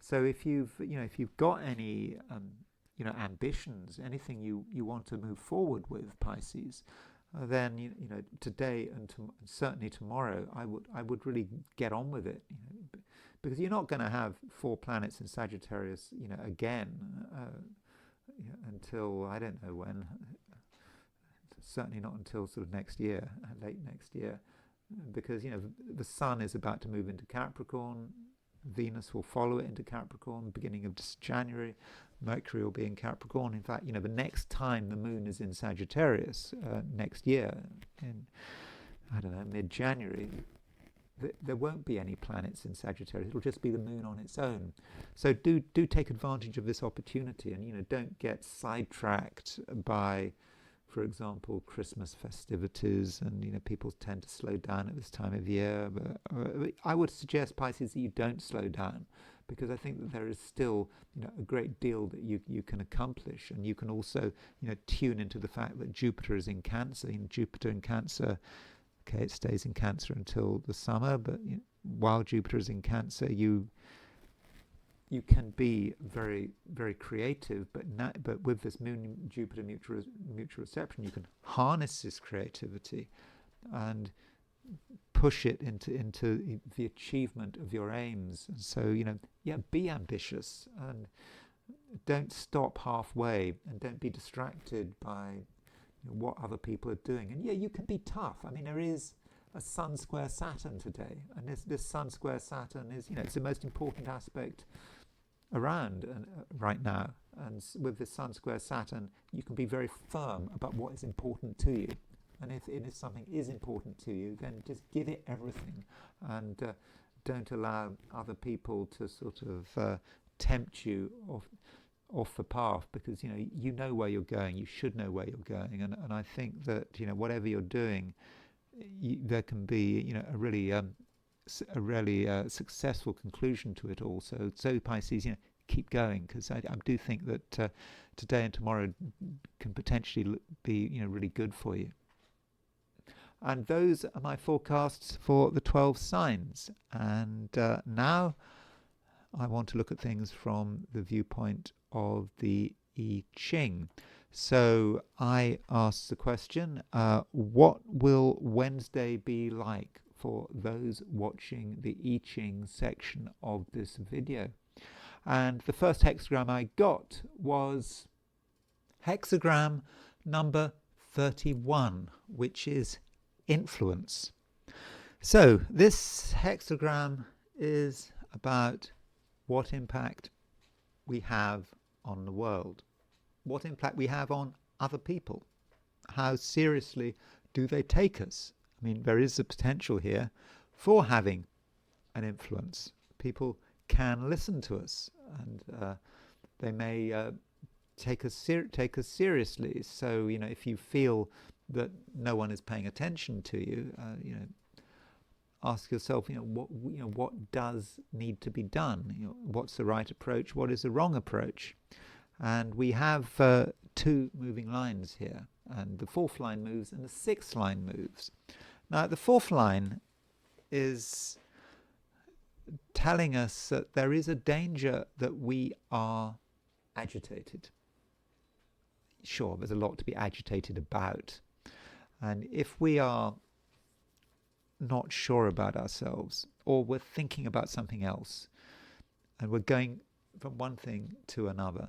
So if you've got any ambitions, anything you want to move forward with, Pisces, then today and certainly tomorrow, I would really get on with it. Because you're not going to have 4 planets in Sagittarius, again, until I don't know when. Certainly not until sort of next year, late next year, because the Sun is about to move into Capricorn. Venus will follow it into Capricorn, beginning of January. Mercury will be in Capricorn. In fact, the next time the moon is in Sagittarius next year, in I don't know, mid-January. There won't be any planets in Sagittarius. It'll just be the moon on its own. So do take advantage of this opportunity, and don't get sidetracked by, for example, Christmas festivities, and people tend to slow down at this time of year. But I would suggest, Pisces, that you don't slow down, because I think that there is still a great deal that you can accomplish, and you can also tune into the fact that Jupiter is in Cancer. Jupiter in Cancer. Okay, it stays in Cancer until the summer, but while Jupiter is in Cancer, you can be very, very creative. But with this Moon Jupiter mutual reception, you can harness this creativity and push it into the achievement of your aims. And so be ambitious and don't stop halfway, and don't be distracted by what other people are doing. And you can be tough. I mean, there is a Sun square Saturn today, and this Sun square Saturn is it's the most important aspect around right now. And with this Sun square Saturn, you can be very firm about what is important to you. And if something is important to you, then just give it everything, and don't allow other people to sort of tempt you off the path, because you know where you're going. You should know where you're going, and I think that whatever you're doing, there can be a really successful conclusion to it all. So Pisces, keep going, because I do think that today and tomorrow can potentially be really good for you. And those are my forecasts for the 12 signs. And now I want to look at things from the viewpoint of the I Ching. So I asked the question, what will Wednesday be like for those watching the I Ching section of this video? And the first hexagram I got was hexagram number 31, which is influence. So this hexagram is about what impact we have on the world, what impact we have on other people, how seriously do they take us. I mean, there is a potential here for having an influence. People can listen to us, and they may take us seriously. So, you know, if you feel that no one is paying attention to you, you know, ask yourself, what does need to be done? You know, what's the right approach? What is the wrong approach? And we have two moving lines here, and the fourth line moves and the sixth line moves. Now, the fourth line is telling us that there is a danger that we are agitated. Sure, there's a lot to be agitated about. And if we are not sure about ourselves, or we're thinking about something else, and we're going from one thing to another,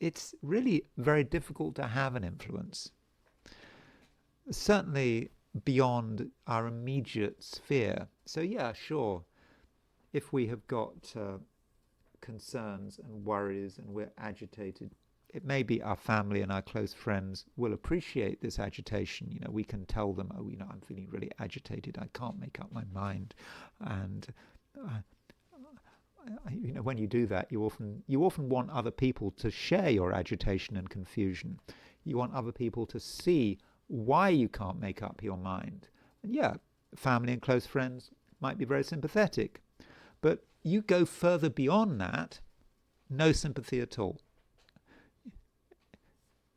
it's really very difficult to have an influence. Certainly beyond our immediate sphere. So yeah, sure, if we have got concerns and worries and we're agitated, it may be our family and our close friends will appreciate this agitation. You know, we can tell them, oh, you know, I'm feeling really agitated. I can't make up my mind. And, you know, when you do that, you often want other people to share your agitation and confusion. You want other people to see why you can't make up your mind. And yeah, family and close friends might be very sympathetic. But you go further beyond that, no sympathy at all.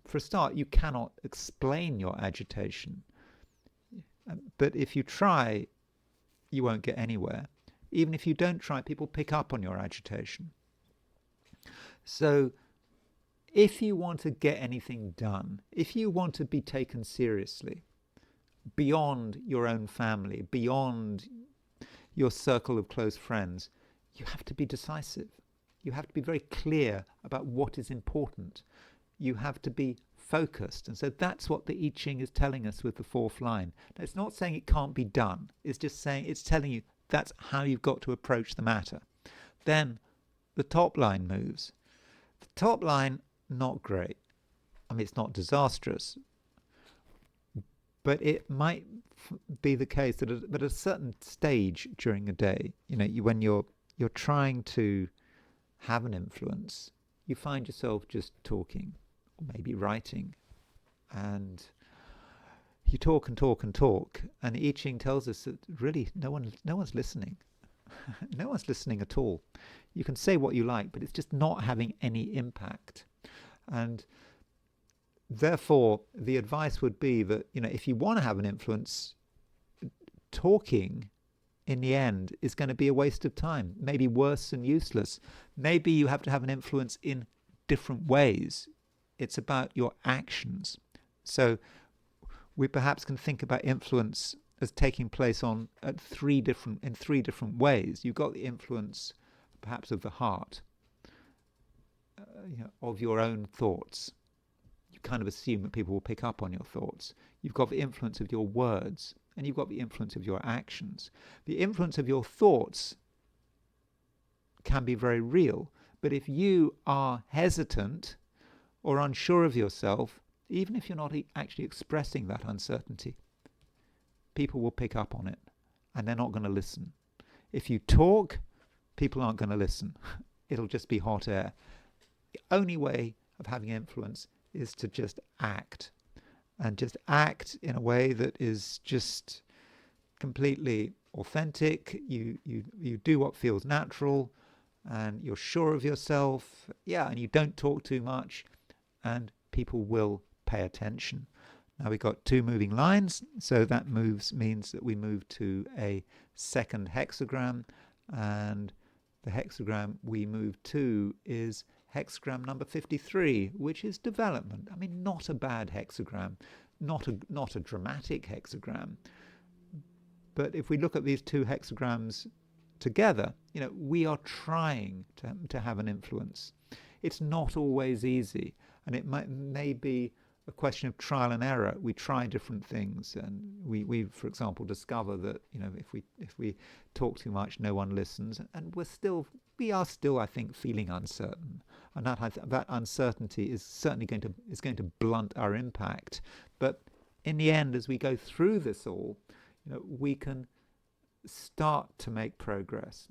For a start, you cannot explain your agitation. But if you try, you won't get anywhere. Even if you don't try, people pick up on your agitation. So if you want to get anything done, if you want to be taken seriously, beyond your own family, beyond your circle of close friends, you have to be decisive. You have to be very clear about what is important. You have to be focused. And so that's what the I Ching is telling us with the fourth line. Now, it's not saying it can't be done. It's just saying, it's telling you that's how you've got to approach the matter. Then the top line moves. The top line, not great. I mean, it's not disastrous. But it might be the case that at a certain stage during the day, you know, when you're trying to have an influence, you find yourself just talking, or maybe writing, and you talk and talk and talk, and I Ching tells us that really no one's listening. No one's listening at all. You can say what you like, but it's just not having any impact. And therefore, the advice would be that, you know, if you want to have an influence, talking in the end is going to be a waste of time, maybe worse than useless. Maybe you have to have an influence in different ways. It's about your actions. So we perhaps can think about influence as taking place in three different ways. You've got the influence perhaps of the heart, of your own thoughts. You kind of assume that people will pick up on your thoughts. You've got the influence of your words, and you've got the influence of your actions. The influence of your thoughts can be very real, but if you are hesitant or unsure of yourself, even if you're not actually expressing that uncertainty, people will pick up on it, and they're not going to listen. If you talk, people aren't going to listen. It'll just be hot air. The only way of having influence is to just act, and just act in a way that is just completely authentic. You do what feels natural, and you're sure of yourself. Yeah, and you don't talk too much, and people will pay attention. Now we've got two moving lines, so that means that we move to a second hexagram, and the hexagram we move to is hexagram number 53, which is development. I mean, not a bad hexagram, not a dramatic hexagram. But if we look at these two hexagrams together, we are trying to have an influence. It's not always easy, and it may be a question of trial and error. We try different things, and we for example, discover that if we talk too much, no one listens, and we are still, I think, feeling uncertain, and that uncertainty is certainly going to blunt our impact. But in the end, as we go through this all, we can start to make progress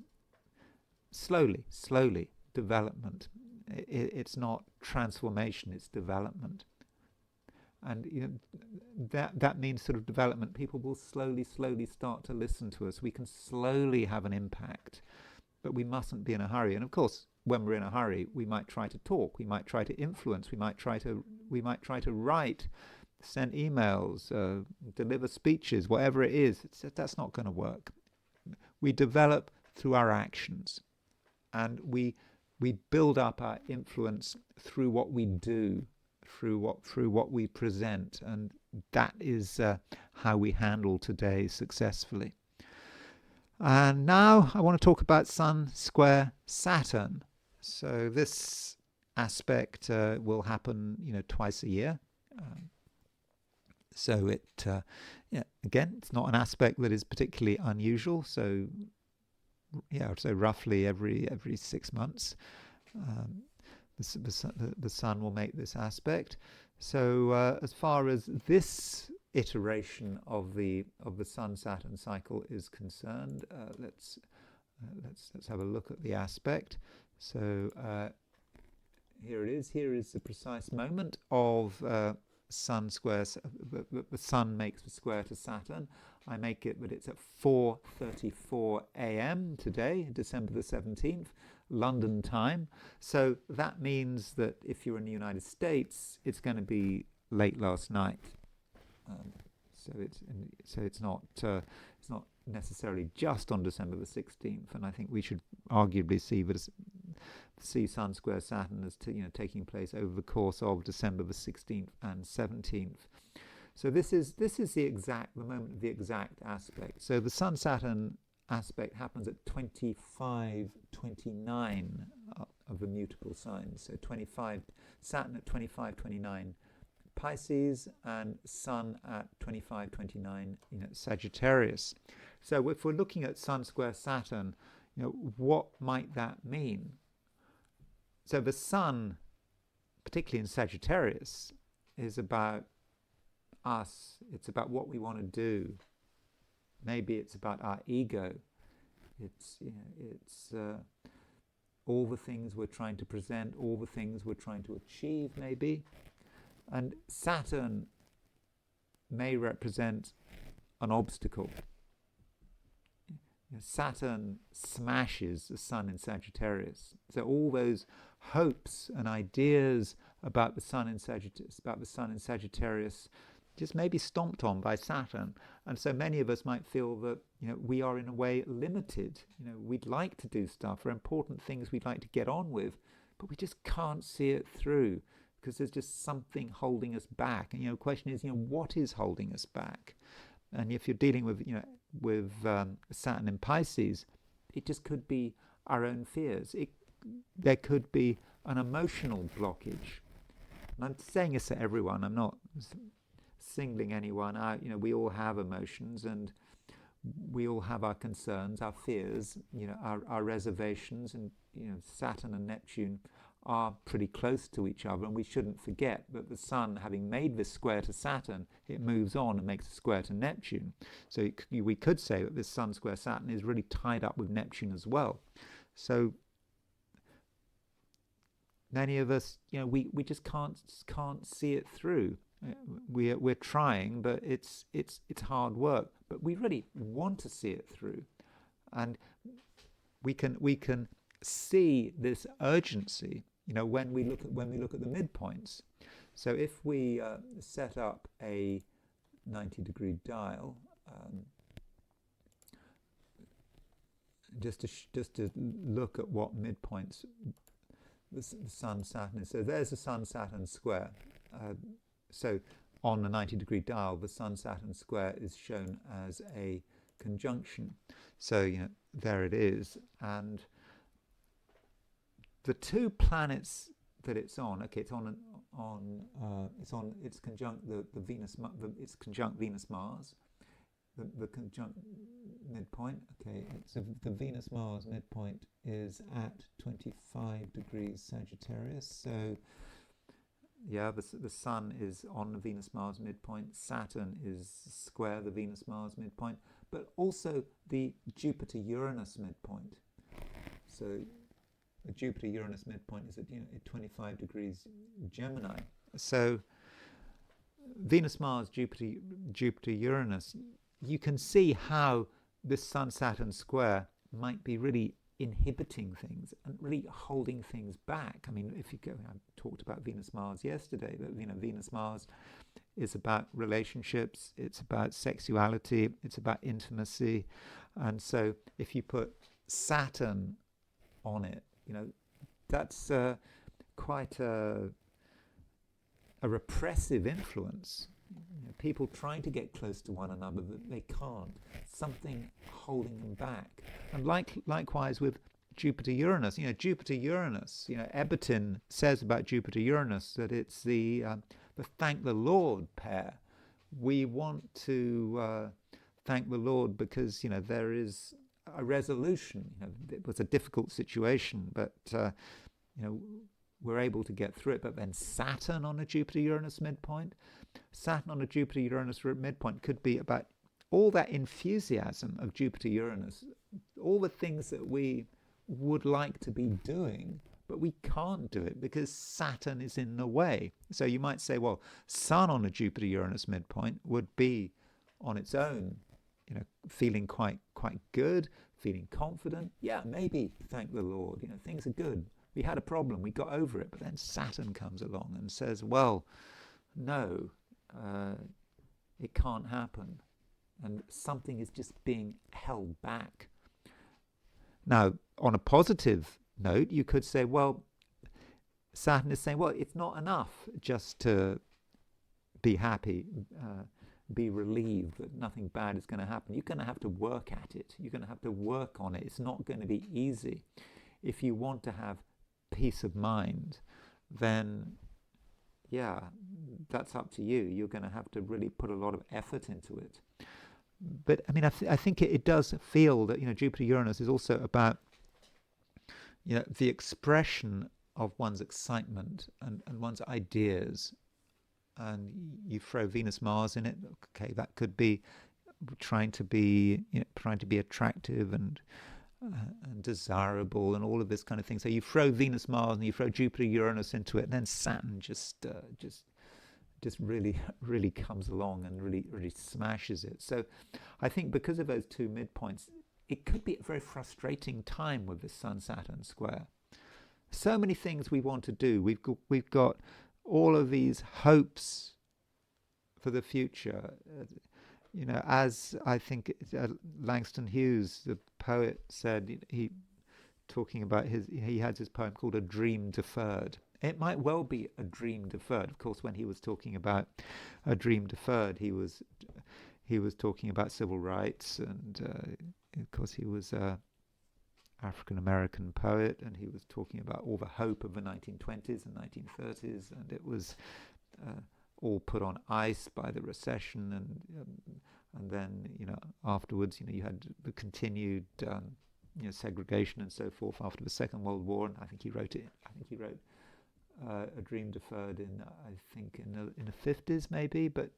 slowly. Development. It's not transformation; it's development. And that means sort of development. People will slowly start to listen to us. We can slowly have an impact, but we mustn't be in a hurry. And of course, when we're in a hurry, we might try to talk, we might try to influence, we might try to write, send emails, deliver speeches, whatever it is. That's not going to work. We develop through our actions, and we build up our influence through what we do, through what we present, and that is how we handle today successfully. And now I want to talk about Sun square Saturn. So this aspect will happen, twice a year. So it, again, it's not an aspect that is particularly unusual. So so roughly every 6 months. The sun will make this aspect. So as far as this iteration of the Sun-Saturn cycle is concerned, let's have a look at the aspect. So here it is. Here is the precise moment of Sun square. The Sun makes the square to Saturn. I make it, but it's at 4:34 a.m. today, December the 17th. London time. So that means that if you're in the United States, it's going to be late last night. So it's not necessarily just on December the 16th, and I think we should arguably see Sun square Saturn as taking place over the course of December the 16th and 17th. So this is the moment of the exact aspect. So the Sun Saturn aspect happens at 25:29 of the mutable signs. So Saturn at 25:29 Pisces, and Sun at 25:29 Sagittarius. So if we're looking at Sun square Saturn, what might that mean? So the Sun, particularly in Sagittarius, is about us. It's about what we want to do. Maybe it's about our ego. It's all the things we're trying to present, all the things we're trying to achieve, maybe. And Saturn may represent an obstacle. Saturn smashes the Sun in Sagittarius. So all those hopes and ideas about the Sun in Sagittarius just maybe stomped on by Saturn. And so many of us might feel that we are in a way limited. We'd like to do stuff, there are important things we'd like to get on with, but we just can't see it through because there's just something holding us back. And the question is, what is holding us back? And if you're dealing with Saturn in Pisces, it just could be our own fears. There could be an emotional blockage. And I'm saying this to everyone. I'm not singling anyone out. We all have emotions, and we all have our concerns, our fears, our reservations, and Saturn and Neptune are pretty close to each other, and we shouldn't forget that the Sun, having made this square to Saturn, it moves on and makes a square to Neptune. So we could say that this Sun square Saturn is really tied up with Neptune as well. So many of us, we just can't see it through. We're trying, but it's hard work. But we really want to see it through, and we can see this urgency. When we look at the midpoints. So if we set up a 90-degree dial, just to look at what midpoints the Sun-Saturn is. So there's the Sun-Saturn square. So on the 90-degree dial, the Sun-Saturn square is shown as a conjunction. So there it is, and the two planets that it's on. Okay, it's conjunct the Venus. It's conjunct Venus Mars. The conjunct midpoint. Okay, so the Venus Mars midpoint is at 25 degrees Sagittarius. So yeah, the Sun is on the Venus Mars midpoint. Saturn is square the Venus Mars midpoint, but also the Jupiter Uranus midpoint. So the Jupiter Uranus midpoint is at 25 degrees Gemini. So Venus Mars Jupiter Uranus, you can see how this Sun-Saturn square might be really inhibiting things and really holding things back. I mean, if you go, I talked about Venus Mars yesterday, but Venus Mars is about relationships, it's about sexuality, it's about intimacy, and so if you put Saturn on it, that's quite a repressive influence. People trying to get close to one another, but they can't. Something holding them back. And likewise with Jupiter-Uranus. Jupiter-Uranus, Eberton says about Jupiter-Uranus that it's the thank the Lord pair. We want to thank the Lord because, there is a resolution. It was a difficult situation, but, we're able to get through it. But then Saturn on a Jupiter-Uranus midpoint, Saturn on a Jupiter-Uranus midpoint could be about all that enthusiasm of Jupiter-Uranus, all the things that we would like to be doing, but we can't do it because Saturn is in the way. So you might say, well, Sun on a Jupiter-Uranus midpoint would be on its own, feeling quite good, feeling confident. Yeah, maybe, thank the Lord, things are good. We had a problem, we got over it, but then Saturn comes along and says, well, no, it can't happen. And something is just being held back. Now, on a positive note, you could say, well, Saturn is saying, well, it's not enough just to be happy, be relieved that nothing bad is going to happen. You're going to have to work at it. You're going to have to work on it. It's not going to be easy. If you want to have peace of mind, then yeah, that's up to you. You're going to have to really put a lot of effort into it. But I mean, I think it does feel that Jupiter-Uranus is also about the expression of one's excitement and one's ideas. And you throw Venus-Mars in it. Okay, that could be trying to be attractive and desirable and all of this kind of thing. So you throw Venus-Mars and you throw Jupiter-Uranus into it, and then Saturn just really comes along and really smashes it. So I think because of those two midpoints, it could be a very frustrating time with the Sun-Saturn square. So many things we want to do. We've got all of these hopes for the future. As I think Langston Hughes, the poet, said, he had his poem called A Dream Deferred. It might well be a dream deferred. Of course, when he was talking about a dream deferred, he was talking about civil rights, and of course he was an African-American poet, and he was talking about all the hope of the 1920s and 1930s, and it was all put on ice by the recession, and then afterwards you had the continued segregation and so forth after the Second World War, and I think he wrote A Dream Deferred in the 50s maybe. But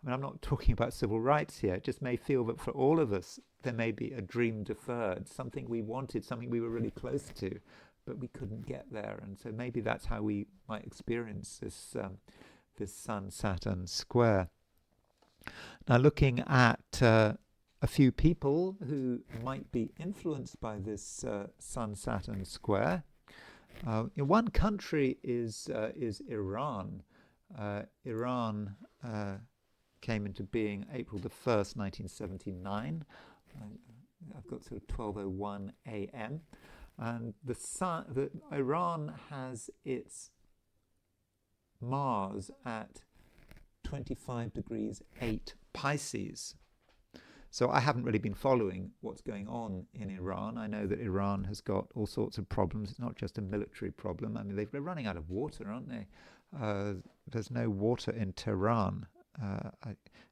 I'm not talking about civil rights here. It just may feel that for all of us there may be a dream deferred, something we wanted, something we were really close to, but we couldn't get there. And so maybe that's how we might experience this Sun-Saturn square. Now, looking at a few people who might be influenced by this Sun-Saturn square, one country is Iran. Iran came into being April the 1st, 1979. I've got sort of 12:01 a.m. And Iran has its Mars at 25 degrees 8 Pisces. So I haven't really been following what's going on in Iran. I know that Iran has got all sorts of problems. It's not just a military problem. I mean, they're running out of water, aren't they? There's no water in Tehran.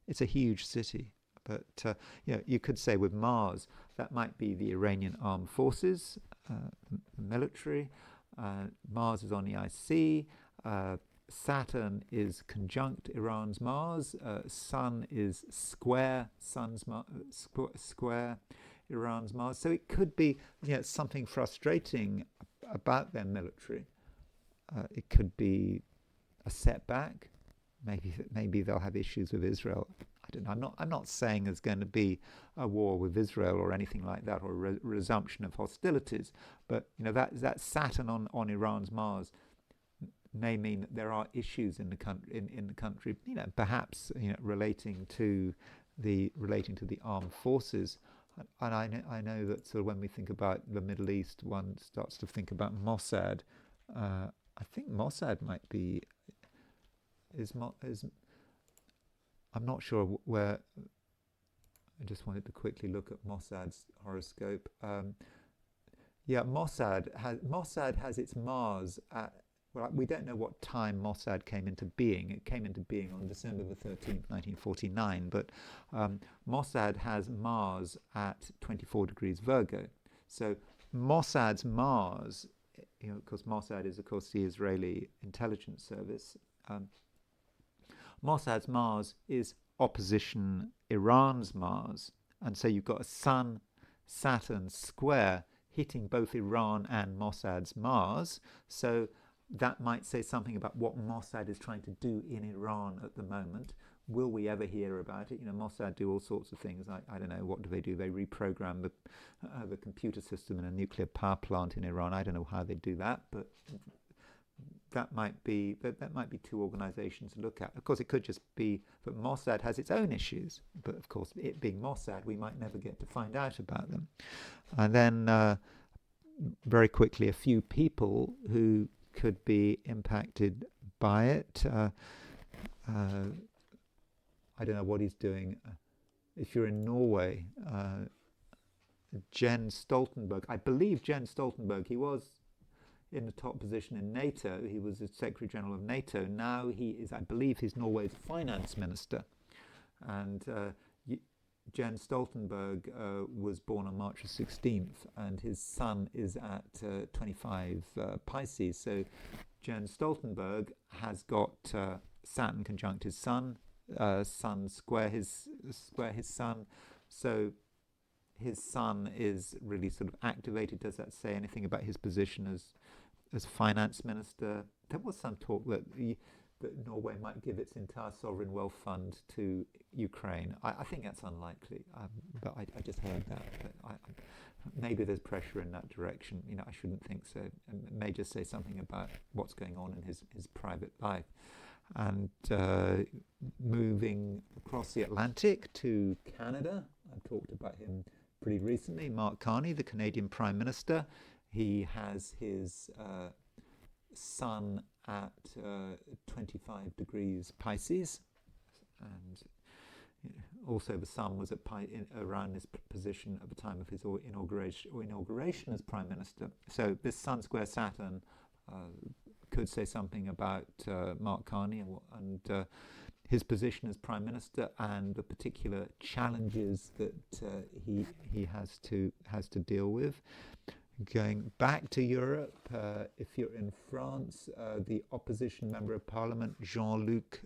It's a huge city. But you could say with Mars, that might be the Iranian armed forces, military. Mars is on the IC. Saturn is conjunct Iran's Mars. Sun is square square Iran's Mars. So it could be something frustrating about their military. It could be a setback. Maybe they'll have issues with Israel. I don't know. I'm not saying there's going to be a war with Israel or anything like that, or a resumption of hostilities. But that Saturn on Iran's Mars may mean that there are issues in the country. Perhaps relating to the armed forces. And I know that sort of when we think about the Middle East, one starts to think about Mossad. I think Mossad might be. I'm not sure where. I just wanted to quickly look at Mossad's horoscope. Mossad has its Mars at. Well, we don't know what time Mossad came into being. It came into being on December the 13th, 1949. But Mossad has Mars at 24 degrees Virgo. So Mossad's Mars, because Mossad is, of course, the Israeli intelligence service. Mossad's Mars is opposition Iran's Mars. And so you've got a Sun-Saturn square hitting both Iran and Mossad's Mars. So that might say something about what Mossad is trying to do in Iran at the moment. Will we ever hear about it? Mossad do all sorts of things. I don't know, what do? They reprogram the computer system in a nuclear power plant in Iran. I don't know how they do that, but that might be two organizations to look at. Of course, it could just be that Mossad has its own issues, but of course, it being Mossad, we might never get to find out about them. And then very quickly, a few people who could be impacted by it. I don't know what he's doing. If you're in Norway, Jens Stoltenberg, I believe Jens Stoltenberg, he was in the top position in NATO. He was the Secretary General of NATO. Now he is, I believe, he's Norway's finance minister. And Jens Stoltenberg was born on March the 16th, and his sun is at 25 Pisces. So Jens Stoltenberg has got Saturn conjunct his sun, Sun square his sun. So his sun is really sort of activated. Does that say anything about his position as finance minister? There was some talk that Norway might give its entire sovereign wealth fund to Ukraine. I think that's unlikely, but I just heard that. But maybe there's pressure in that direction. I shouldn't think so. It may just say something about what's going on in his private life. And moving across the Atlantic to Canada, I talked about him pretty recently. Mark Carney, the Canadian Prime Minister, he has his sun at 25 degrees Pisces, and also the sun was around this position at the time of his inauguration as Prime Minister. So this Sun square Saturn could say something about Mark Carney and his position as Prime Minister and the particular challenges that he has to deal with. Going back to Europe, if you're in France, the opposition member of Parliament, Jean-Luc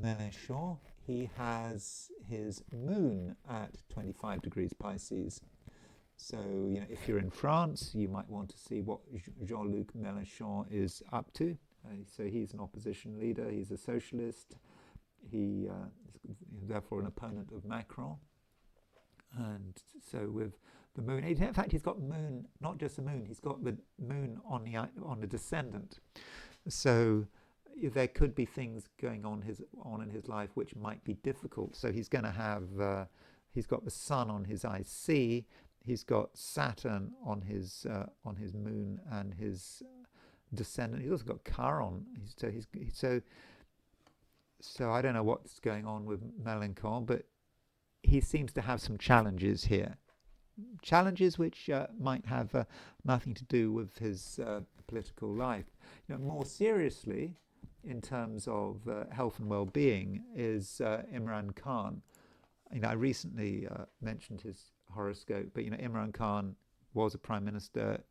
Mélenchon, he has his moon at 25 degrees Pisces. So, if you're in France, you might want to see what Jean-Luc Mélenchon is up to. So he's an opposition leader, he's a socialist, he is therefore an opponent of Macron. And so with the moon, in fact, he's got moon, not just the moon, he's got the moon on the descendant. So there could be things going on in his life which might be difficult. So he's going to have he's got the Sun on his IC, he's got Saturn on his Moon and his descendant. He's also got Chiron. So I don't know what's going on with Melanchthon, but he seems to have some challenges here. Challenges which might have nothing to do with his political life. More seriously, in terms of health and well-being, is Imran Khan. I recently mentioned his horoscope, but Imran Khan was a prime minister.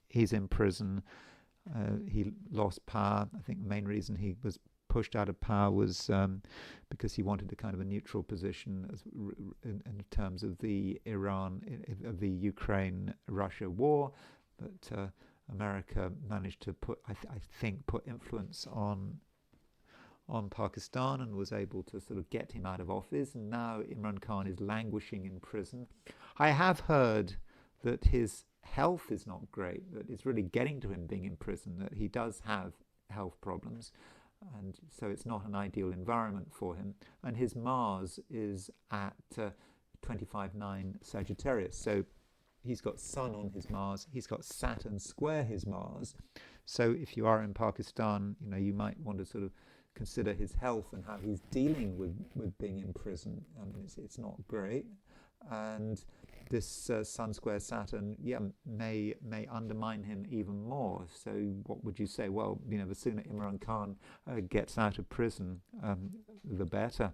He's in prison. He lost power. I think the main reason he was pushed out of power was because he wanted a kind of a neutral position in terms of the Ukraine-Russia war, but America managed to put influence on Pakistan and was able to sort of get him out of office. And now Imran Khan is languishing in prison. I have heard that his health is not great, that it's really getting to him being in prison, that he does have health problems. And so it's not an ideal environment for him. And his Mars is at 25.9 Sagittarius. So he's got Sun on his Mars. He's got Saturn square his Mars. So if you are in Pakistan, you might want to sort of consider his health and how he's dealing with being in prison. I mean, it's not great. And this Sun square Saturn, may undermine him even more. So what would you say? Well, the sooner Imran Khan gets out of prison, the better.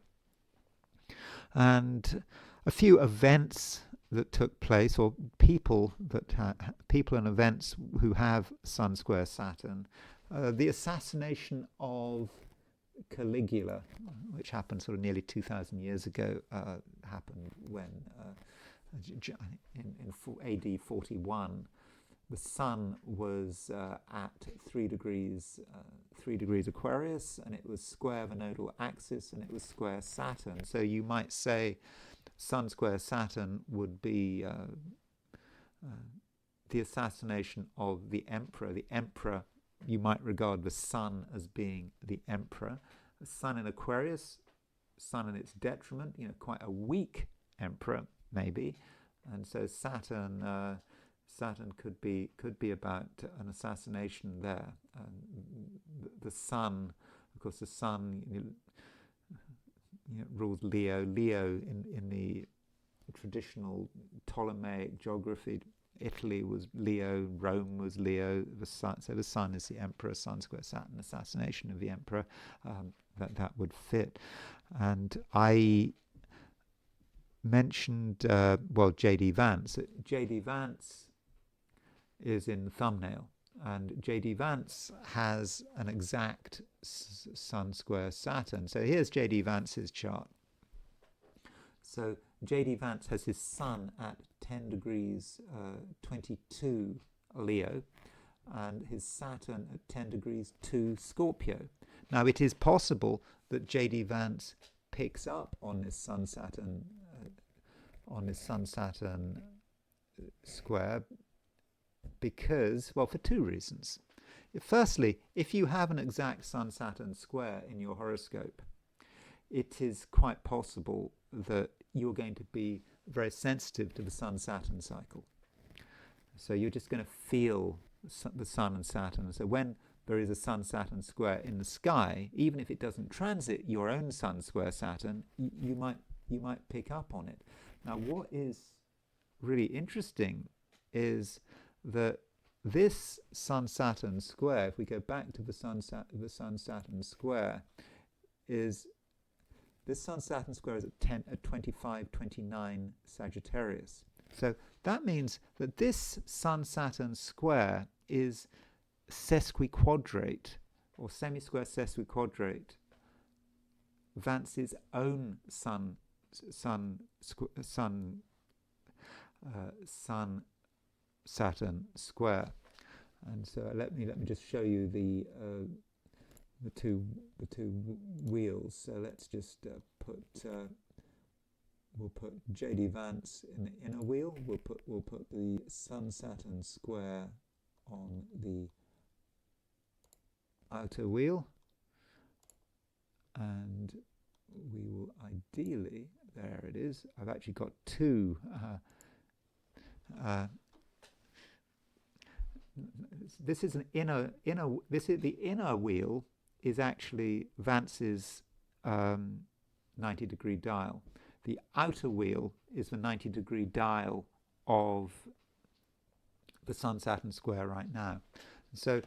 And a few events that took place, or people and events who have Sun square Saturn. The assassination of Caligula, which happened sort of nearly 2,000 years ago, happened when in AD 41, the Sun was at 3 degrees Aquarius, and it was square the nodal axis, and it was square Saturn. So you might say Sun square Saturn would be the assassination of the emperor. The emperor, you might regard the Sun as being the emperor. The Sun in Aquarius, Sun in its detriment, quite a weak emperor maybe, and so Saturn could be about an assassination there. And the Sun, of course, the Sun rules Leo. Leo in the traditional Ptolemaic geography, Italy was Leo, Rome was Leo. So the Sun is the emperor. Sun square Saturn, assassination of the emperor. That would fit. And I mentioned JD Vance. JD Vance is in the thumbnail, and JD Vance has an exact Sun square Saturn. So here's JD Vance's chart. So JD Vance has his Sun at 10 degrees 22 Leo, and his Saturn at 10 degrees 2 Scorpio. Now it is possible that JD Vance picks up on this Sun-Saturn square because, for two reasons. Firstly, if you have an exact Sun-Saturn square in your horoscope, it is quite possible that you're going to be very sensitive to the Sun-Saturn cycle. So you're just going to feel the Sun and Saturn. So when there is a Sun-Saturn square in the sky, even if it doesn't transit your own Sun square Saturn, you might pick up on it. Now, what is really interesting is that this Sun-Saturn square, if we go back to the Sun-Saturn square, is this Sun-Saturn square is at 25.29 Sagittarius. So that means that this Sun-Saturn square is sesquiquadrate, or semi-square sesquiquadrate, Vance's own Sun-Saturn square. And so let me just show you the two wheels. So let's just we'll put JD Vance in the inner wheel. We'll put the Sun-Saturn square on the outer wheel. and we will ideally, there it is, I've actually got two this is an this is the inner wheel is actually Vance's 90-degree dial. The outer wheel is the 90-degree dial of the Sun-Saturn square right now. So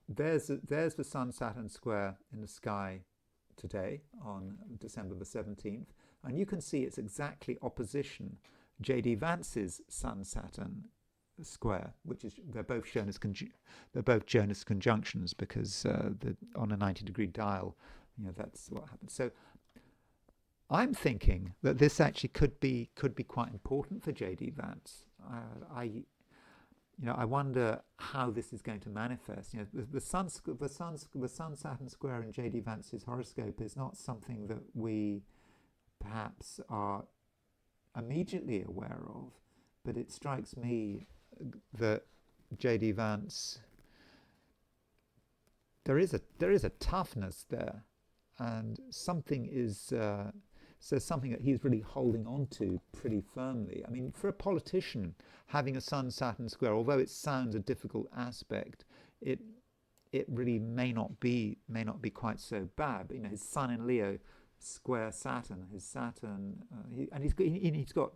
there's the Sun-Saturn square in the sky today on December the 17th, and you can see it's exactly opposition JD Vance's Sun-Saturn square, which is they're both shown as conjunctions because on a 90-degree dial, that's what happens. So I'm thinking that this actually could be quite important for JD Vance. I wonder how this is going to manifest. The Sun-Saturn square in JD Vance's horoscope is not something that we perhaps are immediately aware of, but it strikes me that JD Vance, there is a toughness there, and something is something that he's really holding on to pretty firmly. I mean, for a politician, having a Sun-Saturn square, although it sounds a difficult aspect, it really may not be quite so bad. But, his Sun in Leo square Saturn, his Saturn, he's got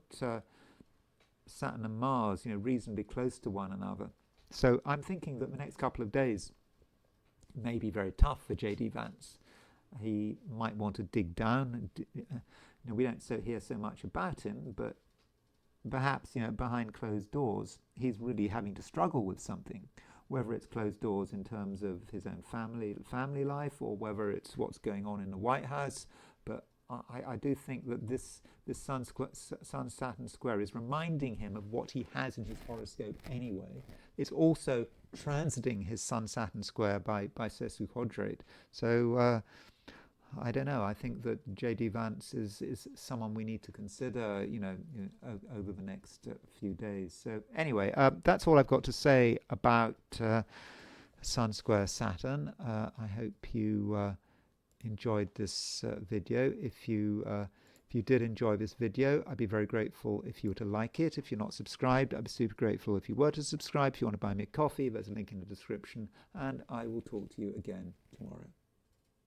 Saturn and Mars, reasonably close to one another. So I'm thinking that the next couple of days may be very tough for JD Vance. He might want to dig down. We don't hear so much about him, but perhaps behind closed doors, he's really having to struggle with something. Whether it's closed doors in terms of his own family life, or whether it's what's going on in the White House. But I do think that this Sun-Saturn square is reminding him of what he has in his horoscope anyway. It's also transiting his Sun-Saturn square by Sesu quadrate. So I don't know. I think that JD Vance is someone we need to consider, over the next few days. So anyway, that's all I've got to say about Sun square Saturn. I hope you enjoyed this video. If you did enjoy this video, I'd be very grateful if you were to like it. If you're not subscribed, I'd be super grateful if you were to subscribe. If you want to buy me a coffee, there's a link in the description, and I will talk to you again tomorrow.